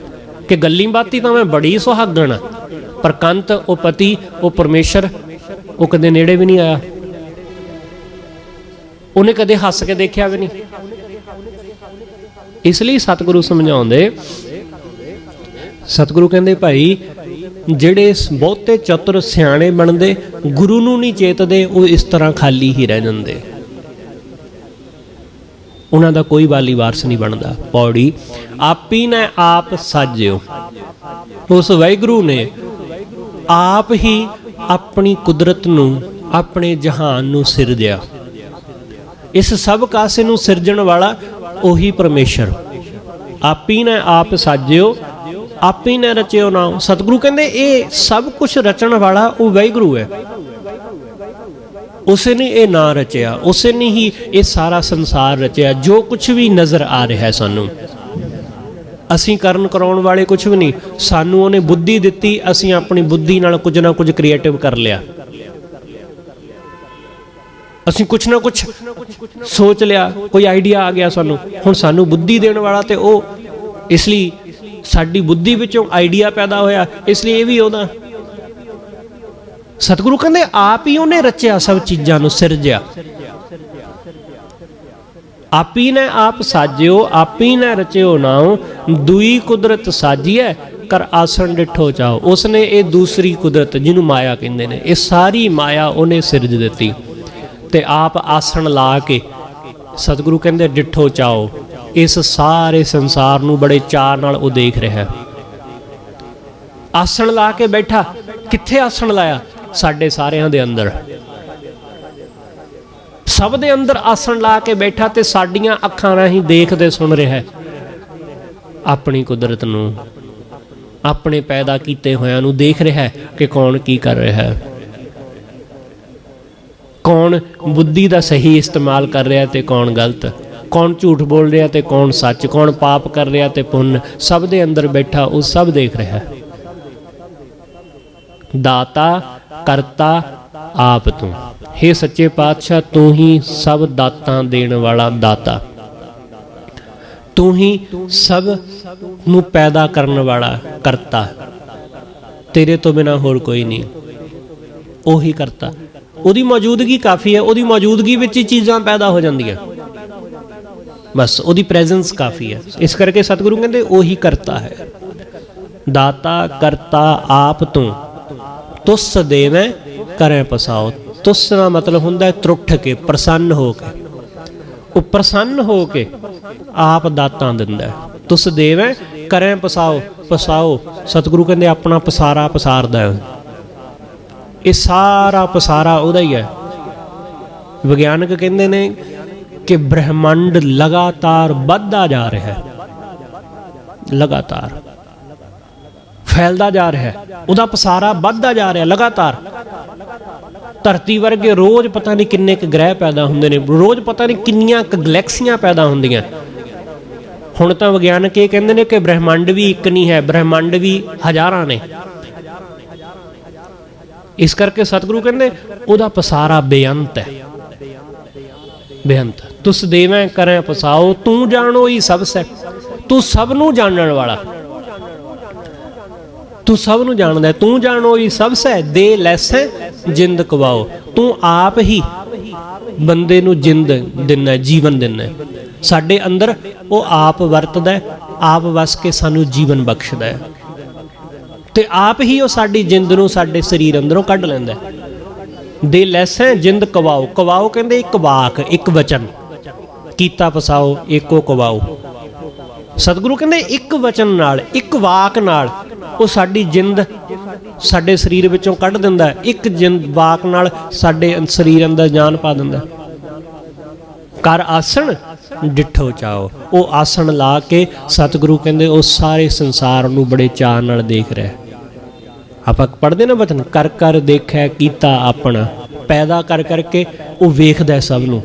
A: ਕਿ ਗੱਲੀ ਬਾਤੀ ਤਾਂ ਮੈਂ ਬੜੀ ਸੁਹਾਗਣ ਆ, ਪਰ ਕੰਤ ਉਹ ਪਤੀ, ਉਹ ਪਰਮੇਸ਼ਰ, ਉਹ ਕਦੇ ਨੇੜੇ ਵੀ ਨਹੀਂ ਆਇਆ, ਉਹਨੇ ਕਦੇ ਹੱਸ ਕੇ ਦੇਖਿਆ ਵੀ ਨਹੀਂ। ਇਸ ਲਈ ਸਤਿਗੁਰੂ ਸਮਝਾਉਂਦੇ, ਸਤਿਗੁਰੂ ਕਹਿੰਦੇ ਭਾਈ ਜਿਹੜੇ ਬਹੁਤੇ ਚਤੁਰ ਸਿਆਣੇ ਬਣਦੇ, ਗੁਰੂ ਨੂੰ ਨਹੀਂ ਚੇਤਦੇ, ਉਹ ਇਸ ਤਰ੍ਹਾਂ ਖਾਲੀ ਹੀ ਰਹਿ ਜਾਂਦੇ, ਉਹਨਾਂ ਦਾ ਕੋਈ ਵਾਲੀ ਵਾਰਸ ਨਹੀਂ ਬਣਦਾ। ਪੌੜੀ ਆਪੀ ਨੇ ਆਪ ਸਾਜਿਓ, ਉਸ ਵਾਹਿਗੁਰੂ ਨੇ ਆਪ ਹੀ ਆਪਣੀ ਕੁਦਰਤ ਨੂੰ, ਆਪਣੇ ਜਹਾਨ ਨੂੰ ਸਿਰਜਿਆ। ਇਸ ਸਭ ਕਾਸੇ ਨੂੰ ਸਿਰਜਣ ਵਾਲਾ ਉਹੀ ਪਰਮੇਸ਼ਰ। ਆਪੀ ਨੇ ਆਪ ਸਾਜਿਓ ਆਪੀ ਨੇ ਰਚਿਓ ਨਾਮ। ਸਤਿਗੁਰੂ ਕਹਿੰਦੇ ਇਹ ਸਭ ਕੁਝ ਰਚਣ ਵਾਲਾ ਉਹ ਵਾਹਿਗੁਰੂ ਹੈ, ਉਸੇ ਨੇ ਇਹ ਨਾਂ ਰਚਿਆ, ਉਸੇ ਨੇ ਹੀ ਇਹ ਸਾਰਾ ਸੰਸਾਰ ਰਚਿਆ। ਜੋ ਕੁਝ ਵੀ ਨਜ਼ਰ ਆ ਰਿਹਾ ਸਾਨੂੰ, ਅਸੀਂ ਕਰਨ ਕਰਾਉਣ ਵਾਲੇ ਕੁਝ ਵੀ ਨਹੀਂ। ਸਾਨੂੰ ਉਹਨੇ ਬੁੱਧੀ ਦਿੱਤੀ, ਅਸੀਂ ਆਪਣੀ ਬੁੱਧੀ ਨਾਲ ਕੁਝ ਨਾ ਕੁਝ ਕ੍ਰੀਏਟਿਵ ਕਰ ਲਿਆ, ਅਸੀਂ ਕੁਛ ਨਾ ਕੁਛ ਸੋਚ ਲਿਆ, ਕੋਈ ਆਈਡੀਆ ਆ ਗਿਆ ਸਾਨੂੰ। ਹੁਣ ਸਾਨੂੰ ਬੁੱਧੀ ਦੇਣ ਵਾਲਾ ਤੇ ਉਹ, ਇਸ ਲਈ ਸਾਡੀ ਬੁੱਧੀ ਵਿੱਚੋਂ ਆਈਡੀਆ ਪੈਦਾ ਹੋਇਆ, ਇਸ ਲਈ ਇਹ ਵੀ ਉਹਦਾ। ਸਤਿਗੁਰੂ ਕਹਿੰਦੇ ਆਪ ਹੀ ਉਹਨੇ ਰਚਿਆ, ਸਭ ਚੀਜ਼ਾਂ ਨੂੰ ਸਿਰਜਿਆ। ਆਪੀ ਨੇ ਆਪ ਸਾਜਿਓ ਆਪੀ ਨੇ ਰਚਿਓ ਨਾਉ, ਦੂਈ ਕੁਦਰਤ ਸਾਜੀਐ ਕਰ ਆਸਣ ਡਿਠੋ ਚਾਓ। ਉਸਨੇ ਇਹ ਦੂਸਰੀ ਕੁਦਰਤ, ਜਿਹਨੂੰ ਮਾਇਆ ਕਹਿੰਦੇ ਨੇ, ਇਹ ਸਾਰੀ ਮਾਇਆ ਉਹਨੇ ਸਿਰਜ ਦਿੱਤੀ ਤੇ ਆਪ ਆਸਣ ਲਾ ਕੇ, ਸਤਿਗੁਰੂ ਕਹਿੰਦੇ ਡਿਠੋ ਚਾਓ, ਇਸ ਸਾਰੇ ਸੰਸਾਰ ਨੂੰ ਬੜੇ ਚਾਅ ਨਾਲ ਉਹ ਦੇਖ ਰਿਹਾ। ਆਸਣ ਲਾ ਕੇ ਬੈਠਾ, ਕਿੱਥੇ ਆਸਣ ਲਾਇਆ? ਸਾਡੇ ਸਾਰਿਆਂ ਦੇ ਅੰਦਰ, ਸਭ ਦੇ ਅੰਦਰ ਆਸਣ ਲਾ ਕੇ ਬੈਠਾ ਤੇ ਸਾਡੀਆਂ ਅੱਖਾਂ ਰਾਹੀਂ ਦੇਖਦੇ ਸੁਣ ਰਿਹਾ ਆਪਣੀ ਕੁਦਰਤ ਨੂੰ, ਆਪਣੇ ਪੈਦਾ ਕੀਤੇ ਹੋਇਆਂ ਨੂੰ ਦੇਖ ਰਿਹਾ ਕਿ ਕੌਣ ਕੀ ਕਰ ਰਿਹਾ ਹੈ, ਕੌਣ ਬੁੱਧੀ ਦਾ ਸਹੀ ਇਸਤੇਮਾਲ ਕਰ ਰਿਹਾ ਤੇ ਕੌਣ ਗਲਤ, ਕੌਣ ਝੂਠ ਬੋਲ ਰਿਹਾ ਤੇ ਕੌਣ ਸੱਚ, ਕੌਣ ਪਾਪ ਕਰ ਰਿਹਾ ਤੇ ਪੁੰਨ। ਸਭ ਦੇ ਅੰਦਰ ਬੈਠਾ ਉਹ ਸਭ ਦੇਖ ਰਿਹਾ। ਦਾਤਾ ਕਰਤਾ ਆਪ ਤੂੰ, ਹੇ ਸੱਚੇ ਪਾਤਸ਼ਾਹ ਤੂੰ ਹੀ ਸਭ ਦਾਤਾਂ ਦੇਣ ਵਾਲਾ ਦਾਤਾ, ਤੂੰ ਹੀ ਸਭ ਨੂੰ ਪੈਦਾ ਕਰਨ ਵਾਲਾ ਕਰਤਾ, ਤੇਰੇ ਤੋਂ ਬਿਨਾਂ ਹੋਰ ਕੋਈ ਨਹੀਂ। ਉਹੀ ਕਰਤਾ, ਉਹਦੀ ਮੌਜੂਦਗੀ ਕਾਫੀ ਹੈ, ਉਹਦੀ ਮੌਜੂਦਗੀ ਵਿੱਚ ਹੀ ਚੀਜ਼ਾਂ ਪੈਦਾ ਹੋ ਜਾਂਦੀਆਂ, ਬਸ ਉਹਦੀ ਪ੍ਰੈਜ਼ੈਂਸ ਕਾਫੀ ਹੈ। ਇਸ ਕਰਕੇ ਸਤਿਗੁਰੂ ਕਹਿੰਦੇ ਉਹੀ ਕਰਤਾ ਹੈ। ਦਾਤਾ ਕਰਤਾ ਆਪ ਤੂੰ, ਤੁਸ ਦੇਵੇਂ ਕਰੇ ਪਸਾਓ। ਤੁਸ ਦਾ ਮਤਲਬ ਹੁੰਦਾ ਤਰੁੱਠ ਕੇ, ਪ੍ਰਸੰਨ ਹੋ ਕੇ, ਉਹ ਪ੍ਰਸੰਨ ਹੋ ਕੇ ਆਪ ਦਾਤਾਂ ਦਿੰਦਾ। ਤੁਸ ਦੇਵੇਂ ਕਰੇ ਪਸਾਓ, ਪਸਾਓ ਸਤਿਗੁਰੂ ਕਹਿੰਦੇ ਆਪਣਾ ਪਸਾਰਾ ਪਸਾਰਦਾ ਹੈ। ਇਹ ਸਾਰਾ ਪਸਾਰਾ ਉਹਦਾ ਹੀ ਹੈ। ਵਿਗਿਆਨਕ ਕਹਿੰਦੇ ਨੇ ਕਿ ਬ੍ਰਹਿਮੰਡ ਲਗਾਤਾਰ ਵੱਧਦਾ ਜਾ ਰਿਹਾ ਹੈ, ਲਗਾਤਾਰ ਫੈਲਦਾ ਜਾ ਰਿਹਾ ਹੈ, ਉਹਦਾ ਪਸਾਰਾ ਵੱਧਦਾ ਜਾ ਰਿਹਾ ਲਗਾਤਾਰ। ਧਰਤੀ ਵਰਗੇ ਰੋਜ਼ ਪਤਾ ਨਹੀਂ ਕਿੰਨੇ ਕੁ ਗ੍ਰਹਿ ਪੈਦਾ ਹੁੰਦੇ ਨੇ, ਰੋਜ਼ ਪਤਾ ਨਹੀਂ ਕਿੰਨੀਆਂ ਕੁ ਗਲੈਕਸੀਆਂ ਪੈਦਾ ਹੁੰਦੀਆਂ। ਹੁਣ ਤਾਂ ਵਿਗਿਆਨਕ ਇਹ ਕਹਿੰਦੇ ਨੇ ਕਿ ਬ੍ਰਹਿਮੰਡ ਵੀ ਇੱਕ ਨਹੀਂ ਹੈ, ਬ੍ਰਹਿਮੰਡ ਵੀ ਹਜ਼ਾਰਾਂ ਨੇ। ਇਸ ਕਰਕੇ ਸਤਿਗੁਰੂ ਕਹਿੰਦੇ ਉਹਦਾ ਪਸਾਰਾ ਬੇਅੰਤ ਹੈ, ਬੇਅੰਤ। ਤੁਸ ਦੇਵੇਂ ਕਰੇ ਪਸਾਓ, ਤੂੰ ਜਾਣੋ ਹੀ ਸਭ ਸੈ। ਤੂੰ ਸਭ ਨੂੰ ਜਾਣਨ ਵਾਲਾ, ਤੂੰ ਸਭ ਨੂੰ ਜਾਣਦਾ। ਤੂੰ ਜਾਣੋ ਹੀ ਸਭ ਸੈ, ਦੇ ਲੈਸੈ ਜਿੰਦ ਕਵਾਓ। ਤੂੰ ਆਪ ਹੀ ਬੰਦੇ ਨੂੰ ਜਿੰਦ ਦਿੰਦਾ, ਜੀਵਨ ਦਿੰਦਾ। ਸਾਡੇ ਅੰਦਰ ਉਹ ਆਪ ਵਰਤਦਾ, ਆਪ ਵਸ ਕੇ ਸਾਨੂੰ ਜੀਵਨ ਬਖਸ਼ਦਾ ਹੈ, ਤੇ ਆਪ ਹੀ ਉਹ ਸਾਡੀ ਜਿੰਦ ਨੂੰ ਸਾਡੇ ਸਰੀਰ ਅੰਦਰੋਂ ਕੱਢ ਲੈਂਦਾ। ਦੇ ਲੈਸੈ ਜਿੰਦ ਕਵਾਓ। ਕਵਾਓ ਕਹਿੰਦੇ ਇੱਕ ਵਾਕ, ਇੱਕ ਵਚਨ, ਕੀਤਾ ਪਸਾਓ ਏਕੋ ਕਵਾਓ। ਸਤਿਗੁਰੂ ਕਹਿੰਦੇ ਇੱਕ ਵਚਨ ਨਾਲ, ਇੱਕ ਵਾਕ ਨਾਲ ਉਹ ਸਾਡੀ ਜਿੰਦ ਸਾਡੇ ਸਰੀਰ ਵਿੱਚੋਂ ਕੱਢ ਦਿੰਦਾ। ਇੱਕ ਜਿੰਦ ਵਾਕ ਨਾਲ ਸਾਡੇ ਸਰੀਰ ਅੰਦਰ ਜਾਨ ਪਾ ਦਿੰਦਾ। ਕਰ ਆਸਣ ਡਿੱਠੋ ਚਾਓ। ਉਹ ਆਸਣ ਲਾ ਕੇ ਸਤਿਗੁਰੂ ਕਹਿੰਦੇ ਉਹ ਸਾਰੇ ਸੰਸਾਰ ਨੂੰ ਬੜੇ ਚਾਅ ਨਾਲ ਦੇਖ ਰਿਹਾ। ਆਪਾਂ ਪੜ੍ਹਦੇ ਨਾ ਬਚਨ, ਕਰ ਕਰ ਦੇਖਿਆ ਕੀਤਾ ਆਪਣਾ। ਪੈਦਾ ਕਰ ਕਰਕੇ ਉਹ ਵੇਖਦਾ ਸਭ ਨੂੰ,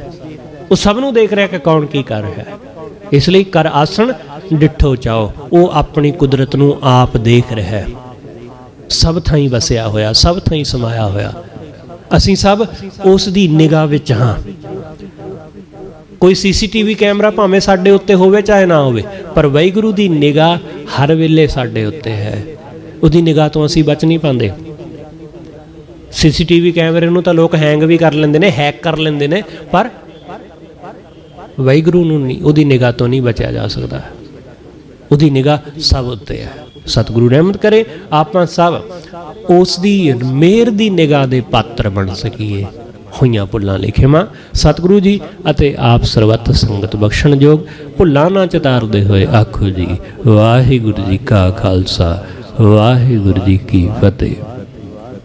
A: ਉਹ ਸਭ ਨੂੰ ਦੇਖ ਰਿਹਾ ਕਿ ਕੌਣ ਕੀ ਕਰ ਰਿਹਾ। ਇਸ ਲਈ ਕਰ ਆਸਣ ਡਿੱਠੋ ਚਾਓ। ਉਹ ਆਪਣੀ ਕੁਦਰਤ ਨੂੰ ਆਪ ਦੇਖ ਰਿਹਾ, ਸਭ ਥਾਈਂ ਵਸਿਆ ਹੋਇਆ, ਸਭ ਥਾਈਂ ਸਮਾਇਆ ਹੋਇਆ। ਅਸੀਂ ਸਭ ਉਸ ਦੀ ਨਿਗਾਹ ਵਿੱਚ ਹਾਂ। ਕੋਈ CCTV ਕੈਮਰਾ ਭਾਵੇਂ ਸਾਡੇ ਉੱਤੇ ਹੋਵੇ ਚਾਹੇ ਨਾ ਹੋਵੇ, ਪਰ ਵਾਹਿਗੁਰੂ ਦੀ ਨਿਗਾਹ ਹਰ ਵੇਲੇ ਸਾਡੇ ਉੱਤੇ ਹੈ। ਉਹਦੀ ਨਿਗਾਹ ਤੋਂ ਅਸੀਂ ਬਚ ਨਹੀਂ ਪਾਉਂਦੇ। CCTV ਕੈਮਰੇ ਨੂੰ ਤਾਂ ਲੋਕ ਹੈਂਗ ਵੀ ਕਰ ਲੈਂਦੇ ਨੇ, ਹੈਕ ਕਰ ਲੈਂਦੇ ਨੇ, ਪਰ ਵਾਹਿਗੁਰੂ ਨੂੰ ਨਹੀਂ, ਉਹਦੀ ਨਿਗਾਹ ਤੋਂ ਨਹੀਂ ਬਚਿਆ ਜਾ ਸਕਦਾ। ਉਹਦੀ ਨਿਗਾਹ ਸਭ ਉੱਤੇ ਹੈ। ਸਤਿਗੁਰੂ ਰਹਿਮਤ ਕਰੇ ਆਪਾਂ ਸਭ ਉਸ ਦੀ ਮਿਹਰ ਦੀ ਨਿਗਾਹ ਦੇ ਪਾਤਰ ਬਣ ਸਕੀਏ। ਹੋਈਆਂ ਭੁੱਲਾਂ ਲਈ ਖਿਮਾ ਸਤਿਗੁਰੂ ਜੀ ਅਤੇ ਆਪ ਸਰਬੱਤ ਸੰਗਤ ਬਖਸ਼ਣਯੋਗ। ਭੁੱਲਾਂ ਨਾ ਚਤਾਰਦੇ ਹੋਏ ਆਖੋ ਜੀ ਵਾਹਿਗੁਰੂ ਜੀ ਕਾ ਖਾਲਸਾ, ਵਾਹਿਗੁਰੂ ਜੀ ਕੀ ਫਤਿਹ।